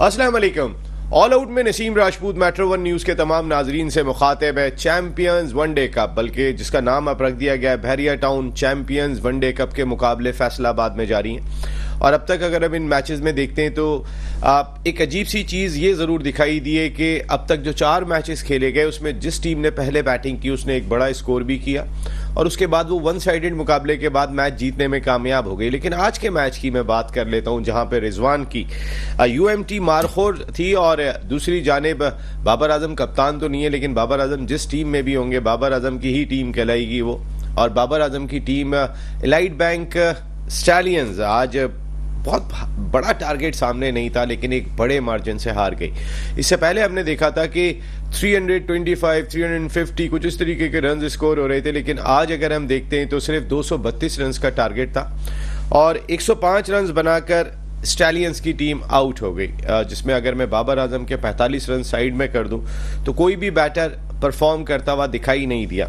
अस्सलाम वालेकुम। All out में Naseem Rajput metro one news के तमाम नाजरीन से मुखातिब है चैंपियंस वनडे कप, बल्कि जिसका नाम अब रख दिया गया है बहरिया टाउन चैंपियंस वनडे कप के मुकाबले फैसलाबाद में जारी हैं। और अब तक अगर हम इन मैचेस में देखते हैं तो एक अजीब सी चीज़ ये ज़रूर दिखाई दी है कि अब तक जो 4 मैचेस खेले गए उसमें जिस टीम ने पहले बैटिंग की उसने एक बड़ा स्कोर भी किया और उसके बाद वो वन साइडेड मुकाबले के बाद मैच जीतने में कामयाब हो गई। लेकिन आज के मैच की मैं बात कर लेता हूं जहां पे रिजवान की यूएमटी मारखोर थी और दूसरी जानिब बाबर आजम कप्तान तो नहीं है, लेकिन बाबर आजम जिस टीम में भी होंगे बाबर आजम की ही टीम कहलाएगी वो। और बाबर आजम की टीम एलाइट बैंक स्टैलियंस आज बहुत बड़ा टारगेट सामने नहीं था लेकिन एक बड़े मार्जिन से हार गई। इससे पहले हमने देखा था कि 325, 350 कुछ इस तरीके के रन स्कोर हो रहे थे, लेकिन आज अगर हम देखते हैं तो सिर्फ 232 रन का टारगेट था और 105 रन बनाकर स्टैलियंस की टीम आउट हो गई, जिसमें अगर मैं बाबर आजम के 45 रन साइड में कर दूं तो कोई भी बैटर परफॉर्म करता हुआ दिखाई नहीं दिया।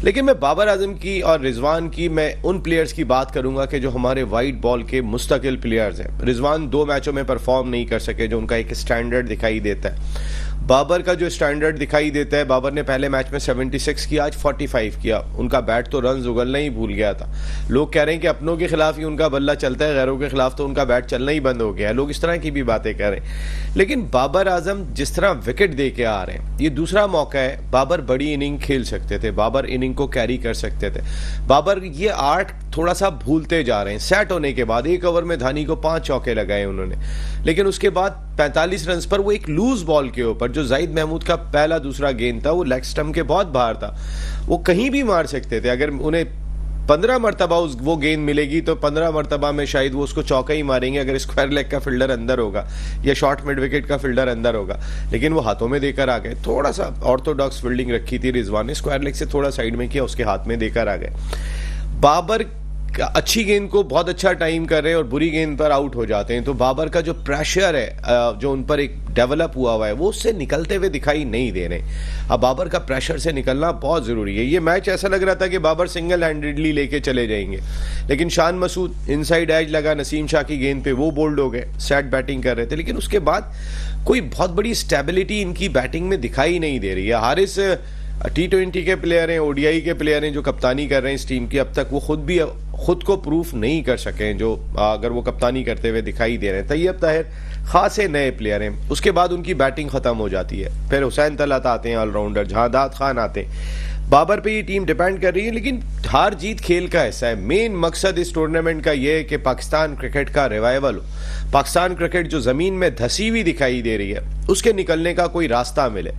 लेकिन मैं बाबर आजम की और रिजवान की मैं उन प्लेयर्स की बात करूंगा कि जो हमारे वाइट बॉल के मुस्तकिल प्लेयर्स हैं। रिजवान 2 मैचों में परफॉर्म नहीं कर सके, जो उनका एक स्टैंडर्ड दिखाई देता है। बाबर का जो स्टैंडर्ड दिखाई देता है, बाबर ने पहले मैच में 76 किया, आज 45 किया। उनका बैट तो रन उगलना ही भूल गया था। लोग कह रहे हैं कि अपनों के खिलाफ ही उनका बल्ला चलता है, गैरों के खिलाफ तो उनका बैट चलना ही बंद हो गया है। लोग इस तरह की भी बातें कर रहे हैं। लेकिन बाबर आजम जिस तरह विकेट दे के आ रहे हैं, ये दूसरा मौका है। बाबर बड़ी इनिंग खेल सकते थे, बाबर इनिंग को कैरी कर सकते थे। बाबर ये आर्ट थोड़ा सा भूलते जा रहे हैं। सेट होने के बाद 1 ओवर में धानी को 5 चौके लगाए उन्होंने, लेकिन उसके बाद 45 रन पर वो एक लूज बॉल के ऊपर जो जाहिद महमूद का पहला दूसरा गेंद था वो लेग स्टंप के बहुत बाहर था, वो कहीं भी मार सकते थे। अगर उन्हें 15 मरतबा वो गेंद मिलेगी तो 15 मरतबा में शायद वो उसको चौका ही मारेंगे अगर स्क्वायर लेग का फील्डर अंदर होगा या शॉर्ट मिड विकेट का फील्डर अंदर होगा। लेकिन वो हाथों में देकर आ गए। थोड़ा सा ऑर्थोडॉक्स फील्डिंग रखी थी रिजवान ने, स्क्वायर लेग से थोड़ा साइड में किया, उसके हाथ में देकर आ गए। बाबर अच्छी गेंद को बहुत अच्छा टाइम कर रहे हैं और बुरी गेंद पर आउट हो जाते हैं, तो बाबर का जो प्रेशर है जो उन पर एक डेवलप हुआ है वो उससे निकलते हुए दिखाई नहीं दे रहे। अब बाबर का प्रेशर से निकलना बहुत जरूरी है। ये मैच ऐसा लग रहा था कि बाबर सिंगल हैंडेडली लेके चले जाएंगे, लेकिन शान मसूद इनसाइड एज लगा नसीम शाह की गेंद पे, वो बोल्ड हो गए, सेट बैटिंग कर रहे थे। लेकिन उसके बाद कोई बहुत बड़ी स्टेबिलिटी इनकी बैटिंग में दिखाई नहीं दे रही है। हारिस T20 के प्लेयर हैं, ODI के प्लेयर हैं जो कप्तानी कर रहे हैं इस टीम की, अब तक वो खुद को प्रूफ नहीं कर सके हैं जो अगर वो कप्तानी करते हुए दिखाई दे रहे हैं। तैयब ताहिर खासे नए प्लेयर हैं, उसके बाद उनकी बैटिंग खत्म हो जाती है। फिर हुसैन तलत आते हैं ऑलराउंडर, जहादात खान आते हैं। बाबर पे ये टीम डिपेंड कर रही है, लेकिन हार जीत खेल का हिस्सा है। मेन मकसद इस टूर्नामेंट का यह है कि पाकिस्तान क्रिकेट का रिवाइवल हो। पाकिस्तान क्रिकेट जो जमीन में धसी हुई दिखाई दे रही है उसके निकलने का कोई रास्ता मिले,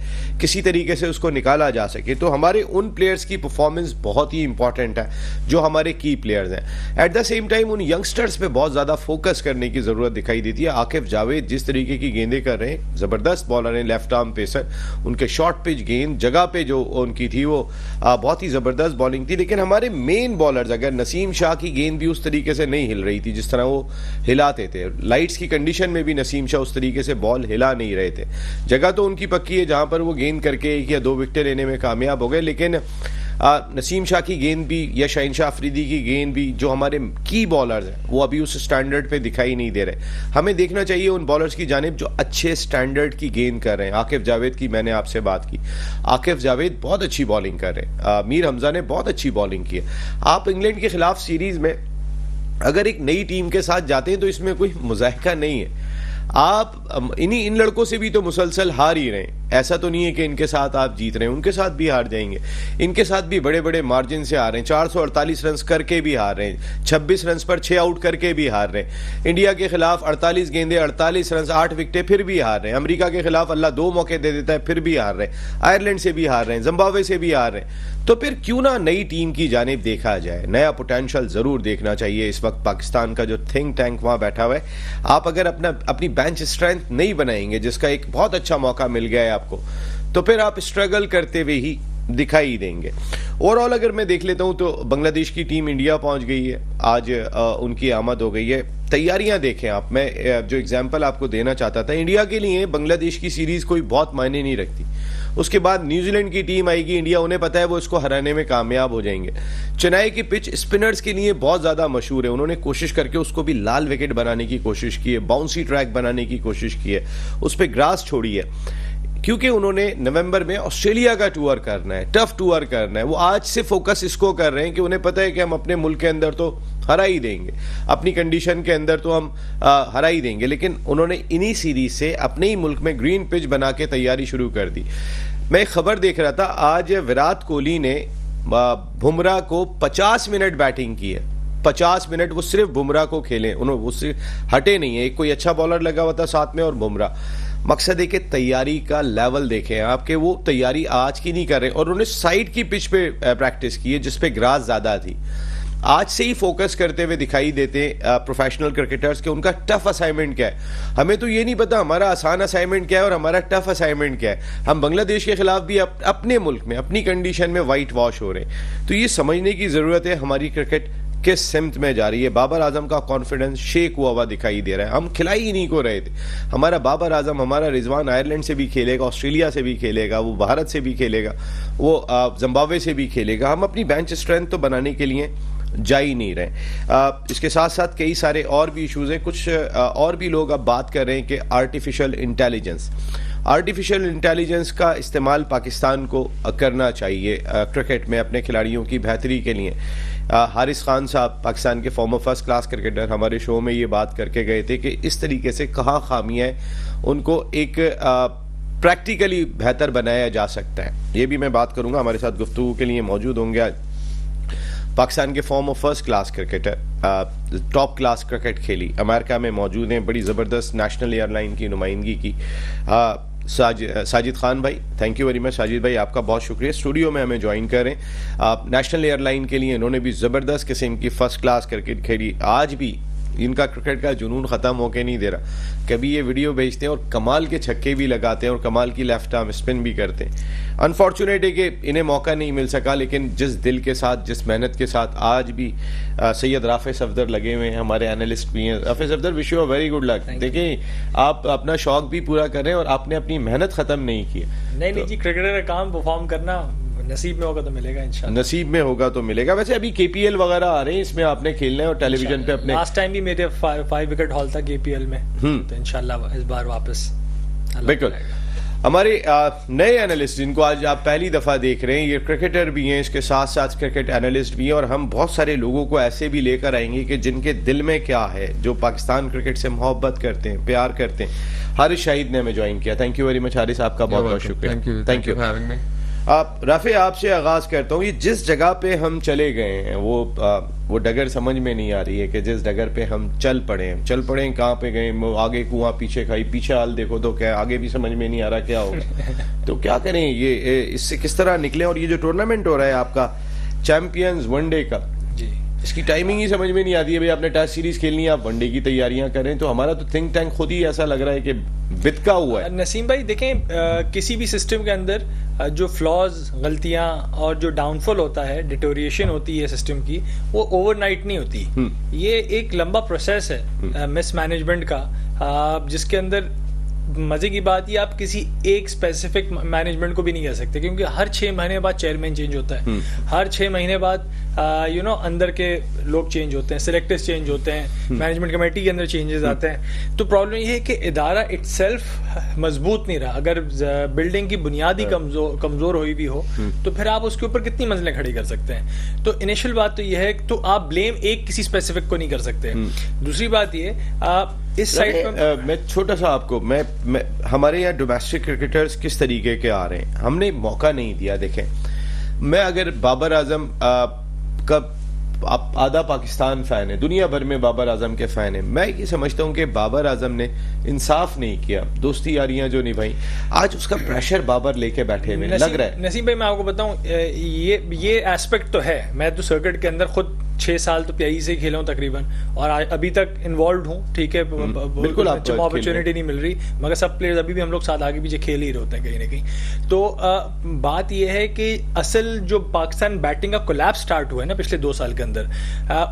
किसी तरीके से उसको निकाला जा सके। तो हमारे उन प्लेयर्स की परफॉर्मेंस बहुत ही इंपॉर्टेंट है जो हमारे की प्लेयर्स हैं। एट द सेम टाइम उन यंगस्टर्स पे बहुत ज्यादा फोकस करने की जरूरत दिखाई देती है। आकिफ जावेद जिस तरीके की गेंदें कर रहे हैं, जबरदस्त बॉलर हैं, लेफ्ट आर्म पेसर, उनके शॉर्ट पिच गेंद जगह पे जो उनकी थी वो बहुत ही जबरदस्त बॉलिंग थी। लेकिन हमारे मेन बॉलर्स, अगर नसीम शाह की गेंद भी उस तरीके से नहीं हिल रही थी जिस तरह वो हिलाते थे, लाइट्स की कंडीशन में भी नसीम शाह उस तरीके से बॉल हिला नहीं रहे थे। जगह तो उनकी पक्की है जहां पर वो गेंद करके 1 या 2 विकेट लेने में कामयाब हो गए, लेकिन नसीम शाह की गेंद भी या शाहिनशाह अफरीदी की गेंद भी, जो हमारे की बॉलर्स हैं, वो अभी उस स्टैंडर्ड पे दिखाई नहीं दे रहे। हमें देखना चाहिए उन बॉलर्स की जानिब जो अच्छे स्टैंडर्ड की गेंद कर रहे हैं। आकिफ जावेद की मैंने आपसे बात की, आकिफ जावेद बहुत अच्छी बॉलिंग कर रहे हैं। मीर हमजा ने बहुत अच्छी बॉलिंग की है। आप इंग्लैंड के खिलाफ सीरीज में अगर एक नई टीम के साथ जाते हैं तो इसमें कोई मुजाहिका नहीं है। आप इन लड़कों से भी तो मुसलसल हार ही रहे हैं। ऐसा तो नहीं है कि इनके साथ आप जीत रहे हैं, उनके साथ भी हार जाएंगे। इनके साथ भी बड़े बड़े मार्जिन से हार रहे हैं, 448 रन करके भी हार रहे हैं, 26 रन पर 6 आउट करके भी हार रहे हैं। इंडिया के खिलाफ 48 गेंदे 48 रन 8 विकेटें फिर भी हार रहे हैं। अमेरिका के खिलाफ अल्लाह 2 मौके दे देता है फिर भी हार रहे हैं। आयरलैंड से भी हार रहे हैं, जिम्बाब्वे से भी हार रहे हैं। तो फिर क्यों ना नई टीम की जानिब देखा जाए, नया पोटेंशियल जरूर देखना चाहिए। इस वक्त पाकिस्तान का जो थिंक टैंक वहां बैठा हुआ है, आप अगर अपनी बेंच स्ट्रेंथ नहीं बनाएंगे, जिसका एक बहुत अच्छा मौका मिल गया है आपको, तो फिर आप स्ट्रगल करते हुए ही दिखाई देंगे। ओवरऑल अगर मैं देख लेता हूं तो बांग्लादेश की टीम इंडिया पहुंच गई है, आज उनकी आमद हो गई है। तैयारियां देखें आप, मैं जो एग्जांपल आपको देना चाहता था, इंडिया के लिए बांग्लादेश की सीरीज कोई बहुत मायने नहीं रखती। उसके बाद न्यूजीलैंड की टीम आएगी, इंडिया उन्हें पता है वो इसको हराने में कामयाब हो जाएंगे। चेन्नई की पिच स्पिनर्स के लिए बहुत ज्यादा मशहूर है, उन्होंने कोशिश करके उसको भी लाल विकेट बनाने की कोशिश की है, बाउंसी ट्रैक बनाने की कोशिश की है, उस पर ग्रास छोड़ी है, क्योंकि उन्होंने नवंबर में ऑस्ट्रेलिया का टूर करना है, टफ टूर करना है। वो आज से फोकस इसको कर रहे हैं कि उन्हें पता है कि हम अपने मुल्क के अंदर तो हरा ही देंगे, अपनी कंडीशन के अंदर तो हम हरा ही देंगे, लेकिन उन्होंने इन्हीं सीरीज से अपने ही मुल्क में ग्रीन पिच बना के तैयारी शुरू कर दी। मैं एक खबर देख रहा था, आज विराट कोहली ने बुमराह को 50 मिनट बैटिंग की है, 50 मिनट वो सिर्फ बुमराह को खेले, उन्होंने उससे हटे नहीं है, एक कोई अच्छा बॉलर लगा हुआ था साथ में और बुमराह। मकसद है कि तैयारी का लेवल देखें आपके, वो तैयारी आज की नहीं कर रहे, और उन्होंने साइड की पिच पे प्रैक्टिस की है जिसपे ग्रास ज्यादा थी। आज से ही फोकस करते हुए दिखाई देते प्रोफेशनल क्रिकेटर्स के उनका टफ असाइनमेंट क्या है। हमें तो ये नहीं पता हमारा आसान असाइनमेंट क्या है और हमारा टफ असाइनमेंट क्या है। हम बांग्लादेश के खिलाफ भी अपने मुल्क में अपनी कंडीशन में वाइट वॉश हो रहे हैं, तो ये समझने की जरूरत है हमारी क्रिकेट किस सिमत में जा रही है। बाबर आजम का कॉन्फिडेंस शेक हुआ दिखाई दे रहा है, हम खिला ही नहीं को रहे थे। हमारा बाबर आजम, हमारा रिजवान आयरलैंड से भी खेलेगा, ऑस्ट्रेलिया से भी खेलेगा, वो भारत से भी खेलेगा, वो जिम्बाब्वे से भी खेलेगा। हम अपनी बेंच स्ट्रेंथ तो बनाने के लिए जा ही नहीं रहे। इसके साथ साथ कई सारे और भी इश्यूज हैं, कुछ और भी लोग अब बात कर रहे हैं कि आर्टिफिशियल इंटेलिजेंस का इस्तेमाल पाकिस्तान को करना चाहिए क्रिकेट में अपने खिलाड़ियों की बेहतरी के लिए। हारिस खान साहब, पाकिस्तान के फॉर्मर फर्स्ट क्लास क्रिकेटर, हमारे शो में ये बात करके गए थे कि इस तरीके से कहाँ खामियां हैं, उनको एक प्रैक्टिकली बेहतर बनाया जा सकता है। ये भी मैं बात करूंगा। हमारे साथ गुफ्तगू के लिए मौजूद होंगे आज पाकिस्तान के farmer first class cricketer, top class cricket खेली, अमेरिका में मौजूद हैं, बड़ी ज़बरदस्त नेशनल एयरलाइन की नुमाइंदगी की, साजिद खान भाई। Thank you very much Sajid भाई, आपका बहुत शुक्रिया स्टूडियो में हमें ज्वाइन करें। नेशनल एयरलाइन के लिए इन्होंने भी ज़बरदस्त किस्म की फर्स्ट क्लास क्रिकेट खेली, आज भी इनका क्रिकेट का जुनून ख़त्म होके नहीं दे रहा। कभी ये वीडियो भेजते हैं और कमाल के छक्के भी लगाते हैं और कमाल की लेफ्ट आर्म स्पिन भी करते हैं। अनफॉर्चुनेट है कि इन्हें मौका नहीं मिल सका, लेकिन जिस दिल के साथ, जिस मेहनत के साथ आज भी सैयद राफे सफदर लगे हुए हैं, हमारे एनालिस्ट भी हैं। Rafe Safdar, wish you a very good luck. देखिए, आप अपना शौक भी पूरा कर रहे हैं और आपने अपनी मेहनत ख़त्म नहीं की। नहीं जी, क्रिकेटर का काम परफॉर्म करना नसीब में होगा तो मिलेगा इंशाल्लाह। नसीब में होगा तो मिलेगा। वैसे अभी केपीएल वगैरह आ रहे हैं, इसमें आपने खेलना है और टेलीविजन पे अपने लास्ट टाइम भी मेरे 5 विकेट हॉल था केपीएल में, तो इंशाल्लाह इस बार वापस। बिल्कुल। हमारे नए एनालिस्ट जिनको आज आप पहली दफा देख रहे हैं, ये क्रिकेटर भी हैं, इसके साथ साथ क्रिकेट एनालिस्ट भी हैं, और हम बहुत सारे लोगों को ऐसे भी लेकर आएंगे कि जिनके दिल में क्या है, जो पाकिस्तान क्रिकेट से मोहब्बत करते हैं, प्यार करते हैं। हारिस शाहिद ने हमें ज्वाइन किया। Thank you very much Haris, आपका बहुत बहुत शुक्रिया। Thank you. राफे, आपसे आगाज करता हूँ। ये जिस जगह पे हम चले गए हैं वो डगर समझ में नहीं आ रही है कि जिस डगर पे हम चल पड़े कहाँ पे गए, आगे कुआं पीछे खाई, पीछे हाल देखो तो क्या, आगे भी समझ में नहीं आ रहा क्या होगा। तो क्या करें, ये इससे किस तरह निकले। और ये जो टूर्नामेंट हो रहा है आपका चैंपियंस वनडे का, इसकी टाइमिंग ही समझ में नहीं आती है। भाई आपने टेस्ट सीरीज खेलनी है, आप वनडे की तैयारियां करें, तो हमारा तो थिंक टैंक खुद ही ऐसा लग रहा है कि बितका हुआ है। नसीम भाई देखें, किसी भी सिस्टम के अंदर जो फ्लॉज, गलतियां और जो डाउनफॉल होता है, डिटोरिएशन होती है सिस्टम की, वो ओवरनाइट नहीं होती। ये एक लंबा प्रोसेस है मिस मैनेजमेंट का, जिसके अंदर मजे की बात ये, आप किसी एक स्पेसिफिक मैनेजमेंट को भी नहीं कह सकते, क्योंकि हर 6 महीने बाद चेयरमैन चेंज होता है, हर 6 महीने बाद अंदर के लोग चेंज होते हैं, सिलेक्टर्स चेंज होते हैं, मैनेजमेंट कमेटी के अंदर चेंजेस आते हैं। तो प्रॉब्लम ये है कि इदारा इटसेल्फ मजबूत नहीं रहा। अगर बिल्डिंग की बुनियादी कमजोर हुई भी हो, तो फिर आप उसके ऊपर कितनी मंजिलें खड़ी कर सकते हैं। तो इनिशियल बात तो यह है, तो आप ब्लेम एक किसी स्पेसिफिक को नहीं कर सकते। दूसरी बात ये, इस साइड पर मैं छोटा सा आपको मैं हमारे यहाँ डोमेस्टिक क्रिकेटर्स किस तरीके के आ रहे हैं, हमने मौका नहीं दिया। देखें, मैं अगर बाबर आजम का आधा पाकिस्तान फैन है, दुनिया भर में बाबर आजम के फैन है, मैं ये समझता हूँ कि बाबर आजम ने इंसाफ नहीं किया, दोस्ती यारियां जो निभाई, आज उसका प्रेशर बाबर लेके बैठे हुए लग रहा है। नसीम भाई, मैं आपको बताऊं, ये एस्पेक्ट तो है। मैं तो सर्किट के अंदर खुद 6 साल तो PIE से ही खेला हूँ तकरीबन, और अभी तक इन्वॉल्व हूँ, ठीक है। बिल्कुल अपॉर्चुनिटी नहीं मिल रही, मगर सब प्लेयर्स अभी भी हम लोग साथ आगे पीछे खेल ही रहे होते हैं कहीं ना कहीं। तो बात यह है कि असल जो पाकिस्तान बैटिंग का कोलैप्स स्टार्ट हुआ है ना पिछले 2 साल के अंदर,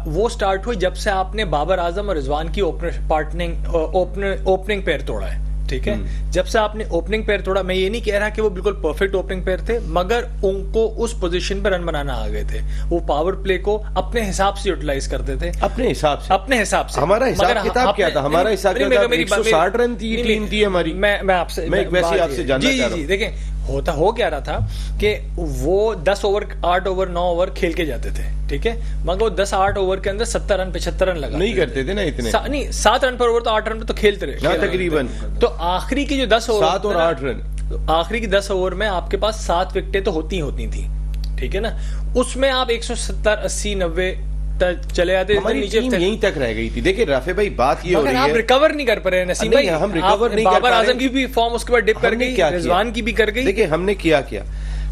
वो स्टार्ट हुई जब से आपने बाबर आजम और रिजवान की ओपनिंग पेयर तोड़ा है, ठीक है। जब से आपने ओपनिंग पेयर तोड़ा, मैं ये नहीं कह रहा कि वो बिल्कुल परफेक्ट ओपनिंग पेयर थे, मगर उनको उस पोजीशन पर रन बनाना आ गए थे। वो पावर प्ले को अपने हिसाब से यूटिलाइज करते थे, अपने हिसाब से। हमारा हिसाब किताब क्या था? हमारा हिसाब किताब 160 रन थी, टीम थी हमारी। मैं आपसे वैसे आपसे जानना चाह रहा हूं। देखें, हो क्या रहा था कि वो 10 ओवर 8 ओवर 9 ओवर खेल के जाते थे, ठीक है, मगर वो 10-8 ओवर के अंदर 70 रन 75 रन लगा नहीं करते थे ना इतने। नहीं, 7 रन पर ओवर तो 8 रन पे तो खेलते रहे तकरीबन। तो आखिरी की जो 10 ओवर 7 और 8 रन, आखिरी की 10 ओवर में आपके पास 7 विकेटें तो होती थी, ठीक है ना। उसमें आप 170 80 90 चले जाते, नीचे यहीं तक रह गई थी। देखिए राफे भाई, बात ये हो रही है, आप रिकवर नहीं कर पा रहे नसीम भाई। हम रिकवर नहीं कर पा रहे। बाबर आजम की भी फॉर्म उसके बाद डिप कर गई, रिजवान की भी कर गई। देखिए हमने किया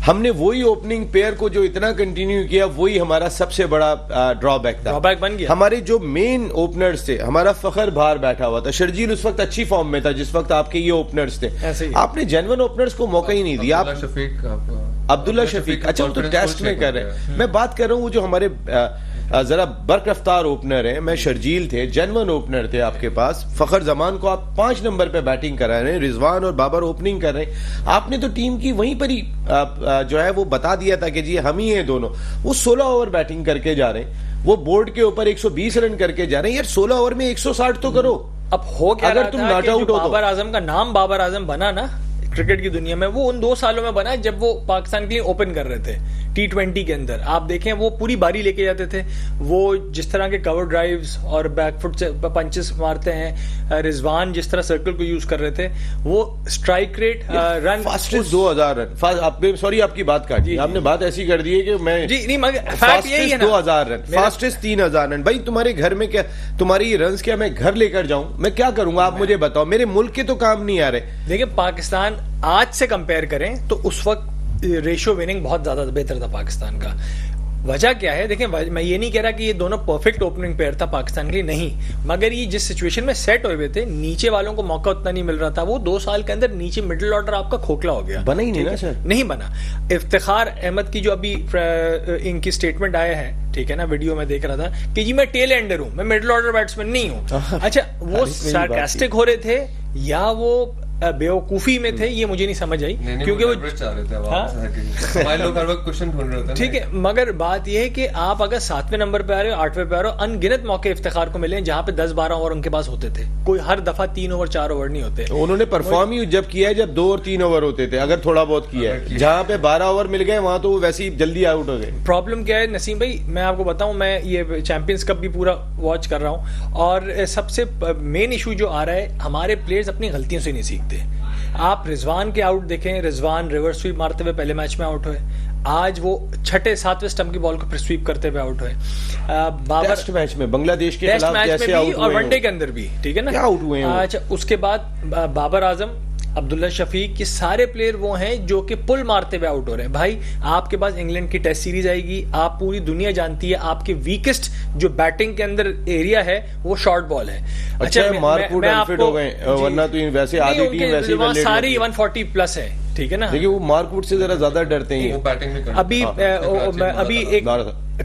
हमने वही ओपनिंग पेयर को जो इतना कंटिन्यू किया, वही हमारा सबसे बड़ा ड्रॉबैक था, ड्रॉबैक बन गया। हमारे जो मेन ओपनर्स थे, हमारा फखर बाहर बैठा हुआ था, शर्जील उस वक्त अच्छी फॉर्म में था जिस वक्त आपके ये ओपनर्स थे। आपने जेन्युइन ओपनर्स को मौका ही नहीं दिया। अब्दुल्ला शफीक, अच्छा वो तो टेस्ट में कर रहे हैं। मैं बात कर रहा हूँ वो जो हमारे जरा बर्क रफ्तार ओपनर है, मैं शर्जील थे, जेन्युइन ओपनर थे आपके पास। फखर जमान को आप 5 नंबर पे बैटिंग करा रहे हैं, रिजवान और बाबर ओपनिंग कर रहे हैं। आपने तो टीम की वहीं पर ही जो है वो बता दिया था कि जी हम ही हैं दोनों। वो 16 ओवर बैटिंग करके जा रहे हैं, वो बोर्ड के ऊपर 120 रन करके जा रहे हैं। यार 16 ओवर में 160 तो करो। अब हो क्या, अगर तुम नॉट आउट हो, बाबर आजम का नाम बाबर आजम बना ना क्रिकेट की दुनिया में, वो उन 2 सालों में बना जब वो पाकिस्तान के लिए ओपन कर रहे थे T20 के अंदर। आप देखें वो पूरी बारी लेके जाते थे, वो जिस तरह के कवर ड्राइव्स और बैकफुट से पंचेस मारते हैं, रिजवान जिस तरह सर्कल को यूज कर रहे थे, वो strike rate run fastest 2000 run. Sorry आपकी बात काट दी आपने, बात ऐसी कर दी है कि मैं जी नहीं, मगर फैक्ट यही है ना, 2000 रन, फास्टेस्ट 3000 रन। भाई तुम्हारे घर में क्या, तुम्हारी ये रन्स क्या मैं घर लेकर जाऊं? मैं क्या करूंगा आप मुझे बताओ, मेरे मुल्क के तो काम नहीं आ रहे। देखिए पाकिस्तान आज से कंपेयर करें तो उस वक्त रेशियो विनिंग बहुत ज्यादा बेहतर था पाकिस्तान का। वजह क्या है? देखिए मैं ये नहीं कह रहा कि ये दोनों परफेक्ट ओपनिंग पेयर था पाकिस्तान के लिए, नहीं, मगर ये जिस सिचुएशन में सेट हुए थे, नीचे वालों को मौका उतना नहीं मिल रहा था। वो 2 साल के अंदर नीचे मिडिल ऑर्डर आपका खोखला हो गया, बना ही नहीं ना सर, नहीं बना। इफ्तिखार अहमद की जो अभी इनकी स्टेटमेंट आया है, ठीक है ना, वीडियो में देख रहा था कि जी मैं टेल एंडर हूं, मैं मिडिल ऑर्डर बैट्समैन नहीं हूं। अच्छा, वो सार्कास्टिक हो रहे थे या वो बेवकूफी में थे, ये मुझे नहीं समझ आई, क्योंकि वो चाह रहे थे हमारे लोग हर वक्त क्वेश्चन ढूंढ रहे थे, ठीक है। मगर बात ये है कि आप अगर 7वें नंबर पे आ रहे हो, 8वें पे आ रहे हो, अनगिनत मौके इफ्तिखार को मिले जहां पे 10-12 ओवर उनके पास होते थे, कोई हर दफा 3 ओवर 4 ओवर नहीं होते। उन्होंने परफॉर्म ही जब किया है जब 2 और 3 ओवर होते थे, अगर थोड़ा बहुत किया है। जहां पे 12 ओवर मिल गए वहां तो वो वैसे ही जल्दी आउट हो गए। प्रॉब्लम क्या है नसीम भाई, मैं आपको बताऊं, मैं ये चैंपियंस कप भी पूरा वॉच कर रहा हूं, और सबसे मेन इशू जो आ रहा है, हमारे प्लेयर्स अपनी गलतियों से नहीं सीखते। आप रिजवान के आउट देखें, रिजवान रिवर्स स्वीप मारते हुए पहले मैच में आउट हुए, आज वो 6-7वें स्टंप की बॉल को फिर स्वीप करते हुए आउट हुए। बाबर टेस्ट मैच में बांग्लादेश के खिलाफ जैसे आउट हुए, और वनडे के अंदर भी, ठीक है ना, क्या आउट हुए हैं। अच्छा, उसके बाद बाबर आजम, अब्दुल्ला शफीक, ये सारे प्लेयर वो हैं जो कि पुल मारते हुए आउट हो रहे हैं। भाई आपके पास इंग्लैंड की टेस्ट सीरीज आएगी, आप पूरी दुनिया जानती है आपके वीकेस्ट जो बैटिंग के अंदर एरिया है वो शॉर्ट बॉल है। अच्छा, मार्कवुड अनफिट हो गए, वरना तो वैसे आधी टीम वैसे ही सारी 140 प्लस है, ठीक है ना। देखिए वो मार्कवुड से जरा ज्यादा डरते हैं, वो बैटिंग में अभी एक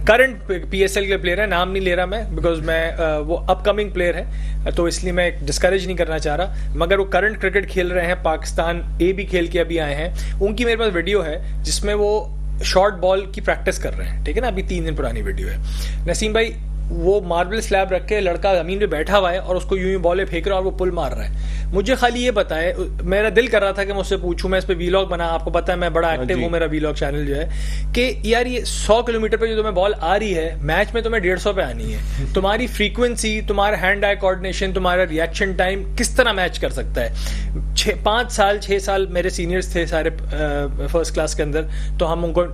करंट PSL के प्लेयर है, नाम नहीं ले रहा मैं, बिकॉज मैं वो अपकमिंग प्लेयर है तो इसलिए मैं डिस्करेज नहीं करना चाह रहा, मगर वो करंट क्रिकेट खेल रहे हैं, पाकिस्तान A भी खेल के अभी आए हैं। उनकी मेरे पास वीडियो है जिसमें वो शॉर्ट बॉल की प्रैक्टिस कर रहे हैं, ठीक है ना, अभी 3 दिन पुरानी वीडियो है। नसीम भाई, वो मार्बल स्लैब रख के लड़का जमीन पे बैठा हुआ है और उसको यूं ही बॉलें फेंक रहा है और वो पुल मार रहा है। मुझे खाली ये बताए, मेरा दिल कर रहा था कि मैं उससे पूछूं, मैं इस पे वीलॉग बना, आपको पता है मैं बड़ा एक्टिव हूं, मेरा वीलॉग चैनल जो है, कि यार ये 100 किलोमीटर पे जो तुम्हें बॉल आ रही है, मैच में तुम्हें 150 पे आनी है, तुम्हारी फ्रीक्वेंसी, तुम्हारा हैंड आई कोऑर्डिनेशन, तुम्हारा रिएक्शन टाइम किस तरह मैच कर सकता है। 6 साल मेरे सीनियर्स थे सारे फर्स्ट क्लास के अंदर, तो हम उनको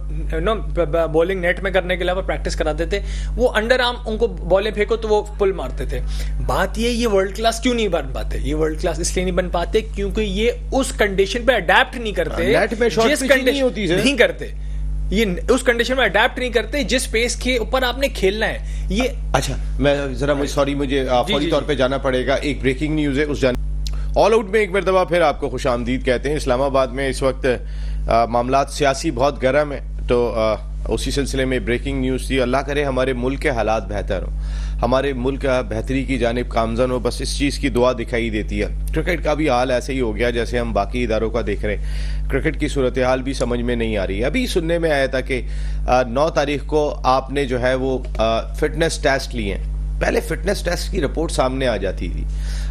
बॉलिंग नेट में करने के अलावा प्रैक्टिस कराते थे। वो अंडर आर्म उनको बॉलें फेंको तो वो पुल मारते थे। बात ये वर्ल्ड क्लास क्यों नहीं बन पाते? ये वर्ल्ड क्लास इसलिए नहीं बन पाते क्योंकि ये उस कंडीशन पे अडेप्ट नहीं करते, नेट में शॉट पिच नहीं होती है, नहीं करते। ये उस कंडीशन में अडेप्ट नहीं करते जिस पेस के ऊपर आपने खेलना है। ये अच्छा, मैं जरा मुझे फौरी तौर पे जाना पड़ेगा, एक ब्रेकिंग न्यूज है, उस ऑल आउट में एक मरतबा फिर आपको खुशामदीद कहते हैं। इस्लामाबाद में इस वक्त मामलात सियासी बहुत गर्म है, तो उसी सिलसिले में ब्रेकिंग न्यूज़ थी। अल्लाह करे हमारे मुल्क के हालात बेहतर हों, हमारे मुल्क का बेहतरी की जानिब गामज़न हो, बस इस चीज़ की दुआ दिखाई देती है। क्रिकेट का भी हाल ऐसे ही हो गया जैसे हम बाकी इदारों का देख रहे हैं। क्रिकेट की सूरत हाल भी समझ में नहीं आ रही है। अभी सुनने में आया था कि 9 तारीख को आपने जो है वो फिटनेस टेस्ट लिए हैं। पहले फिटनेस टेस्ट की रिपोर्ट सामने आ जाती थी,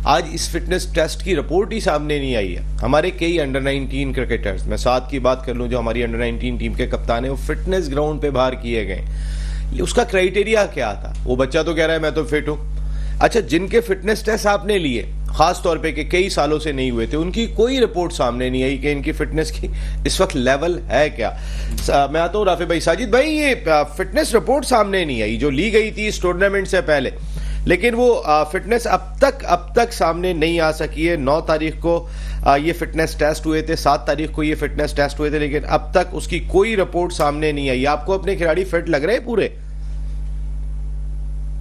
आज इस फिटनेस टेस्ट की रिपोर्ट ही सामने नहीं आई है। हमारे कई अंडर 19 क्रिकेटर्स, मैं 7 की बात कर लूं जो हमारी अंडर 19 टीम के कप्तान है, वो फिटनेस ग्राउंड पे बाहर किए गए। उसका क्राइटेरिया क्या था? वो बच्चा तो कह रहा है मैं तो फिट हूं। अच्छा, जिनके फिटनेस टेस्ट आपने लिए खास तौर पे कि कई सालों से नहीं हुए थे, उनकी कोई रिपोर्ट सामने नहीं आई कि इनकी फिटनेस की इस वक्त लेवल है क्या। मैं आता हूं राफे भाई। साजिद भाई, ये फिटनेस रिपोर्ट सामने नहीं आई जो ली गई थी इस टूर्नामेंट से पहले, लेकिन वो फिटनेस अब तक सामने नहीं आ सकी है। 9 तारीख को ये फिटनेस टेस्ट हुए थे, 7 तारीख को ये फिटनेस टेस्ट हुए थे, लेकिन अब तक उसकी कोई रिपोर्ट सामने नहीं आई। आपको अपने खिलाड़ी फिट लग रहे हैं पूरे?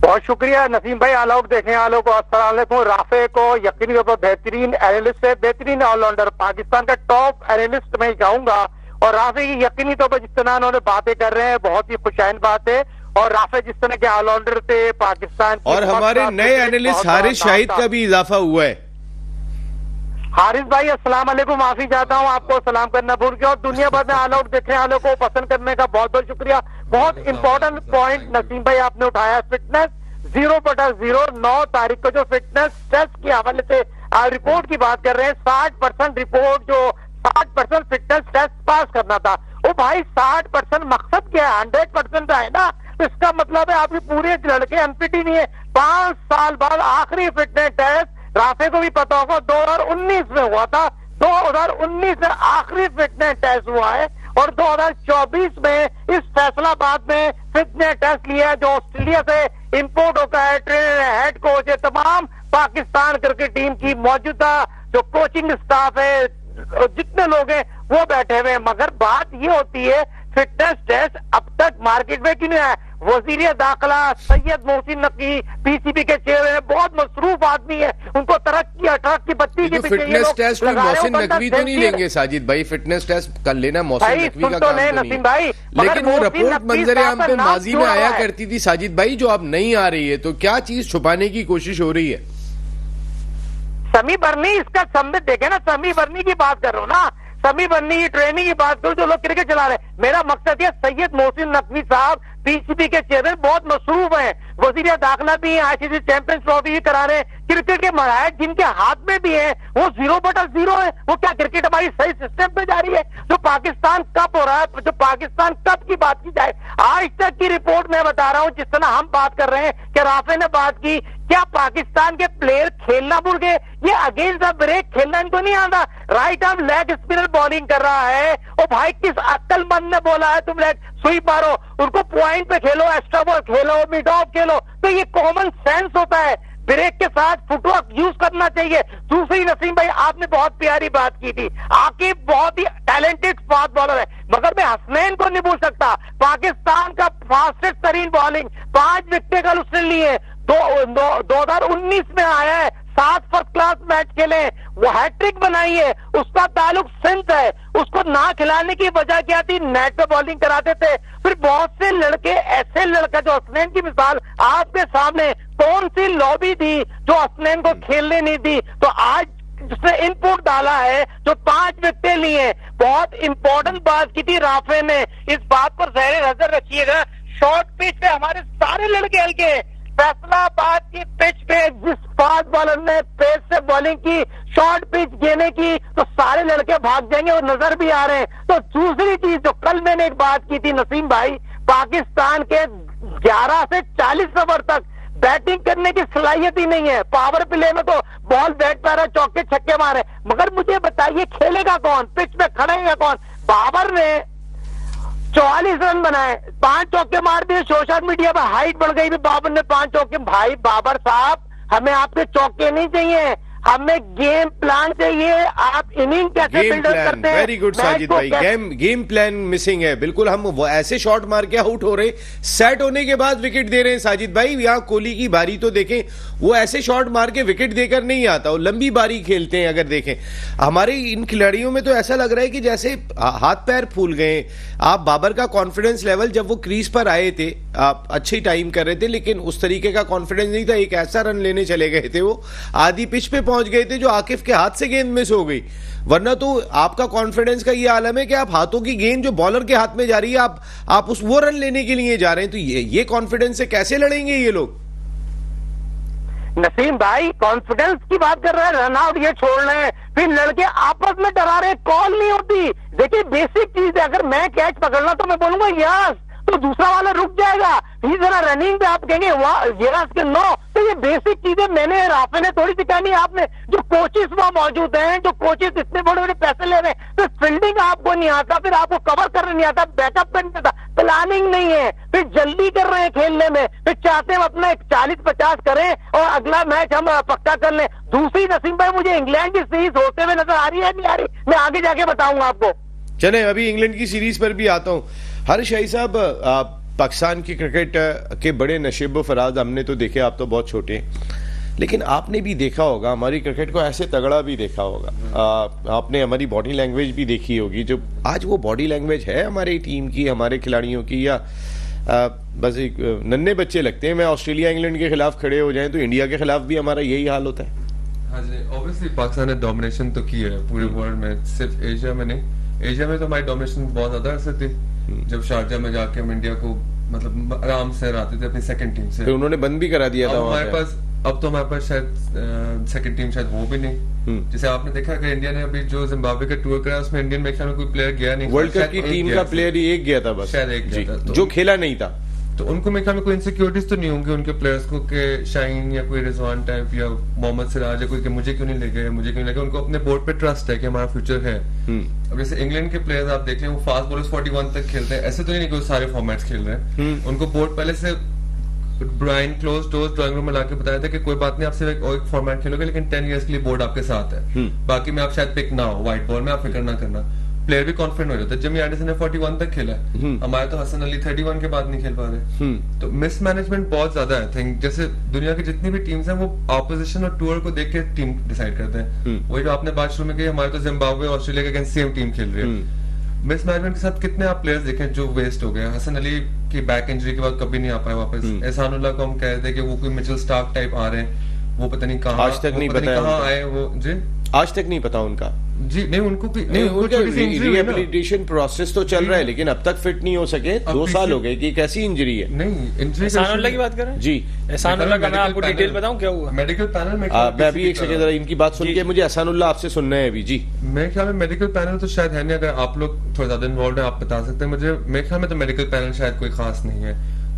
बहुत शुक्रिया नसीम भाई, ऑल आउट देखने वालों को अस्सलाम वालेकुम। राफे को यकीनी तौर पर बेहतरीन एनालिस्ट है, बेहतरीन ऑलराउंडर, पाकिस्तान का टॉप एनालिस्ट मैं कहूंगा। और राफे की यकीनी तौर पर जिस तरह उन्होंने बातें कर रहे हैं बहुत ही खुशाइन बात है। और राफे जिस तरह के ऑलराउंडर थे पाकिस्तान और हमारे नए एनालिस्ट हारिस शाहिद का भी इजाफा हुआ है। हारिस भाई अस्सलाम वालेकुम, माफी चाहता हूं, आपको सलाम करना भूल गया। और दुनिया भर में ऑल आउट देखने वालों को पसंद करने का बहुत बहुत शुक्रिया। बहुत इंपॉर्टेंट पॉइंट नसीम भाई आपने उठाया, फिटनेस 0/0 9 तारीख को जो फिटनेस टेस्ट के हवाले से रिपोर्ट की बात कर रहे हैं, 60% रिपोर्ट जो 60% फिटनेस टेस्ट पास करना था, वो भाई 60% मकसद क्या है? 100% है ना। तो इसका मतलब है आपके पूरे लड़के अनफिट ही नहीं है। 5 साल बाद आखिरी फिटनेस टेस्ट राफे को भी पता होगा 2019 में हुआ था। 2019 में आखिरी फिटनेस टेस्ट हुआ है और 2024 में इस फैसलाबाद में फिटनेस टेस्ट लिया जो ऑस्ट्रेलिया से इंपोर्ट होता है। ट्रेनर है, हेड कोच है, तमाम पाकिस्तान क्रिकेट टीम की मौजूदा जो कोचिंग स्टाफ है, जितने लोग हैं वो बैठे हुए हैं। मगर बात ये होती है फिटनेस टेस्ट अब तक मार्केट में क्यों नहीं आया? वजीर दाखिला सैयद मोहसिन नकवी पीसीबी के चेहरे बहुत मसरूफ आदमी है, उनको ट्रक की बत्ती के पीछे फिटनेस टेस्ट मोहसिन नकवी तो नहीं लेंगे साजिद भाई, फिटनेस टेस्ट कर लेना मोहसिन नकवी का काम तो नहीं। भाई लेकिन वो रिपोर्ट मंजर आम पे माजी में आया करती थी साजिद भाई, जो अब नहीं आ रही है, तो क्या चीज छुपाने की कोशिश हो रही है? समी बर्नी, इसका संबित देखे ना, समी बर्नी की बात कर रहा हूँ ना, समी बर्नी की ट्रेनिंग की बात करूँ जो लोग क्रिकेट चला रहे हैं। मेरा मकसद ये सैयद मोहसिन नकवी साहब पीसीबी के चेहरे बहुत मसरूफ हैं, वजीर दाखिला भी है, आईसीसी चैंपियंस ट्रॉफी भी करा रहे हैं। क्रिकेट के मराहत जिनके हाथ में भी है वो 0/0 है। वो क्या क्रिकेट हमारी सही सिस्टम पे जा रही है? जो पाकिस्तान कप हो रहा है, जो पाकिस्तान कप की बात की जाए, आज तक की रिपोर्ट मैं बता रहा हूँ, जिस तरह हम बात कर रहे हैं कि राफे ने बात की, क्या पाकिस्तान के प्लेयर खेलना भूल गए? ये अगेंस्ट द ब्रेक खेलना इनको नहीं आता। Right arm leg spinner bowling कर रहा है, और भाई किस अक्लमंद ने बोला है तुम लेग स्वीप मारो, उनको पॉइंट पे खेलो, extra ball Khelo, mid of खेलो। तो ये कॉमन सेंस होता है, ब्रेक के साथ फुटवर्क यूज करना चाहिए। दूसरी नसीम भाई आपने बहुत प्यारी बात की थी, आकिब बहुत ही टैलेंटेड फास्ट बॉलर है, मगर मैं हसनैन को नहीं भूल सकता। पाकिस्तान का फास्टेस्ट तरीन बॉलिंग, 5 विकेट कल उसने लिए, 2019 में आया है, 7 फर्स्ट क्लास मैच खेले, वो हैट्रिक बनाई है, उसका ताल्लुक सिंध है। उसको ना खिलाने की वजह क्या थी? नेट पे बॉलिंग कराते थे। फिर बहुत से लड़के, ऐसे लड़का जो हसनैन की मिसाल आपके सामने, कौन सी लॉबी थी जो हसनैन को खेलने नहीं दी? तो आज जिसने इनपुट डाला है, जो 5 विकेट लिए, बहुत इंपॉर्टेंट बात की थी राफे ने, इस बात पर ज़हर नजर रखिएगा। शॉर्ट पिच पे हमारे सारे लड़के हल्के, फैसलाबाद की पिच पे जिस फास्ट बॉलर ने पेस से बॉलिंग की, शॉर्ट पिच देने की, तो सारे लड़के भाग जाएंगे और नजर भी आ रहे हैं। तो दूसरी चीज जो कल मैंने एक बात की थी नसीम भाई, पाकिस्तान के 11 से 40 ओवर तक बैटिंग करने की सलाहियत ही नहीं है। पावर प्ले में तो बॉल बैट पर है, चौके छक्के मारे, मगर मुझे बताइए खेलेगा कौन? पिच में खड़ेगा कौन? बाबर ने 44 रन बनाए, 5 चौके मार दिए, सोशल मीडिया पर हाइट बढ़ गई भी बाबर ने 5 चौके। भाई बाबर साहब, हमें आपके चौके नहीं चाहिए, हमें गेम प्लान चाहिए। आप इनिंग कैसे गेम बिल्डअप प्लान, करते हैं, वेरी गुड मैच साजिद को भाई, गेम प्लान मिसिंग है बिल्कुल। हम वो ऐसे शॉट मार के आउट हो रहे, सेट होने के बाद विकेट दे रहे हैं साजिद भाई। यहाँ कोहली की बारी तो देखें, वो ऐसे शॉट मार के विकेट देकर नहीं आता, वो लंबी बारी खेलते हैं। अगर देखें हमारे इन खिलाड़ियों में तो ऐसा लग रहा है कि जैसे हाथ पैर फूल गए। आप बाबर का कॉन्फिडेंस लेवल, जब वो क्रीज पर आए थे आप अच्छे टाइम कर रहे थे, लेकिन उस तरीके का कॉन्फिडेंस नहीं था। एक ऐसा रन लेने चले गए थे, वो आधी पिच पे पहुंच गए थे जो आकिफ के हाथ से गेंद मिस हो गई। वरना तो आपका कॉन्फिडेंस का ये आलम है कि आप हाथों की गेंद जो बॉलर के हाथ में जा रही है, आप उस वो रन लेने के लिए जा रहे हैं। तो ये कॉन्फिडेंस से कैसे लड़ेंगे ये लोग? नसीम भाई कॉन्फिडेंस की बात कर रहे हैं, रन आउट ये छोड़ रहे हैं, फिर लड़के आपस में डरा रहे, कॉल नहीं होती। देखिए बेसिक चीज है, अगर मैं कैच पकड़ना तो मैं बोलूंगा यस, तो दूसरा वाला रुक जाएगा। ही जरा रनिंग पे आप कहेंगे यस के नो। तो ये बेसिक चीजें मैंने राफे ने थोड़ी सिखानी है, आपने जो कोचेस वहां मौजूद हैं, जो कोचेस इतने बड़े बड़े पैसे ले रहे हैं, तो फील्डिंग आपको नहीं आता, फिर आपको कवर करने नहीं आता, बैकअप करने नहीं आता, प्लानिंग नहीं है, फिर जल्दी कर रहे हैं खेलने में, फिर चाहते हैं अपना 40-50 करें और अगला मैच हम पक्का कर लें। दूसरी नसीम भाई मुझे इंग्लैंड की सीरीज होते हुए नजर आ रही है, नहीं आ रही, मैं आगे जाके बताऊंगा आपको। चले अभी इंग्लैंड की सीरीज पर भी आता हूं। हर्ष शाही साहब, पाकिस्तान की क्रिकेट के बड़े नशीब फराज हमने तो देखे, आप तो बहुत छोटे हैं, लेकिन आपने भी देखा होगा हमारी क्रिकेट को ऐसे तगड़ा भी देखा होगा। आपने हमारी बॉडी लैंग्वेज भी देखी होगी। जो आज वो बॉडी लैंग्वेज है हमारी टीम की, हमारे खिलाड़ियों की, या बस एक नन्हे बच्चे लगते हैं। मैं ऑस्ट्रेलिया इंग्लैंड के खिलाफ खड़े हो जाएं तो इंडिया के खिलाफ भी हमारा यही हाल होता है। हाँ जी, ऑब्वियसली पाकिस्तान ने डोमिनेशन तो की है पूरे वर्ल्ड में, सिर्फ एशिया में नहीं। एशिया में तो हमारी डोमिनेशन बहुत ज्यादा असर थी। जब शारजा में जाके हम इंडिया को मतलब आराम से हराते थे अपनी सेकंड टीम से, फिर उन्होंने बंद भी करा दिया था हमारे पास। अब तो हमारे पास शायद सेकंड टीम शायद हो भी नहीं। जैसे आपने देखा कि इंडिया ने अभी जो जिम्बाब्वे का टूर करा उसमें इंडियन मेरे ख्याल में कोई प्लेयर गया नहीं। वर्ल्ड कप की टीम का प्लेयर ही एक गया था बस, शायद एक गया था, जो खेला नहीं था। तो उनको मेरे ख्याल में कोई इनसिक्योरिटीज तो नहीं होंगी उनके प्लेयर्स को कि शाहीन या कोई रिजवान टाइप या मोहम्मद सिराज या कोई कि मुझे क्यों नहीं ले गए, मुझे क्यों नहीं ले गए। उनको अपने बोर्ड पे ट्रस्ट है कि हमारा फ्यूचर है। अब जैसे इंग्लैंड के प्लेयर्स आप देख लें, वो फास्ट बॉलर्स 41 तक खेलते हैं, ऐसे तो नहीं कि वो सारे फॉर्मेट्स खेल रहे हैं। उनको बोर्ड पहले से ब्रायन क्लोज डोर्स ड्राइंग रूम में लाके बताया था कि कोई बात नहीं, आप सिर्फ एक फॉर्मेट खेलोगे लेकिन 10 इयर्स के लिए बोर्ड आपके साथ है, बाकी में आप शायद पिक ना हो व्हाइट बॉल में, आप फिक्र ना करना। प्लेयर भी कॉन्फिडेंट हो जाता है। जिमी एंडरसन ने 41 तक खेला है, हमारे तो हसन अली 31 के बाद नहीं खेल पा रहे। तो मिसमैनेजमेंट बहुत ज्यादा है। थिंक जैसे दुनिया की जितनी भी टीम्स हैं वो ऑपोजिशन और टूर को देख के टीम डिसाइड करते हैं। वही जो आपने बात शुरू में की, हमारे तो जिम्बाब्वे और ऑस्ट्रेलिया के अगेंस्ट सेम टीम खेल रही है। मिसमैनेजमेंट के साथ कितने आप प्लेयर्स देखें जो वेस्ट हो गए। हसन अली की बैक इंजरी के बाद कभी नहीं आ पाए वापस। एहसानुल्लाह को हम कह रहे थे कि वो कोई मिचेल स्टार्क टाइप आ रहे हैं, वो पता नहीं कहाँ आज तक नहीं पता कहाँ आए वो जी, आज तक नहीं पता उनका जी। नहीं उनको नहीं, उनका रिहेबिलिटेशन प्रोसेस तो चल रहा है लेकिन अब तक फिट नहीं हो सके। 2 साल हो गए कि कैसी इंजरी है। नहीं, इंजरी एहसानुल्लाह की बात कर रहे हैं जी। एहसानुल्लाह का मैं आपको डिटेल बताऊं क्या हुआ। मेडिकल पैनल में मैं अभी एक सेकंड जरा इनकी बात सुन के मुझे एहसानुल्लाह आपसे सुनना है अभी जी। मेरे ख्याल में मेडिकल पैनल तो शायद है नहीं, अगर आप लोग थोड़ा ज्यादा इन्वॉल्व हैं आप बता सकते हैं मुझे। मेरे ख्याल में तो मेडिकल पैनल शायद कोई खास नहीं है।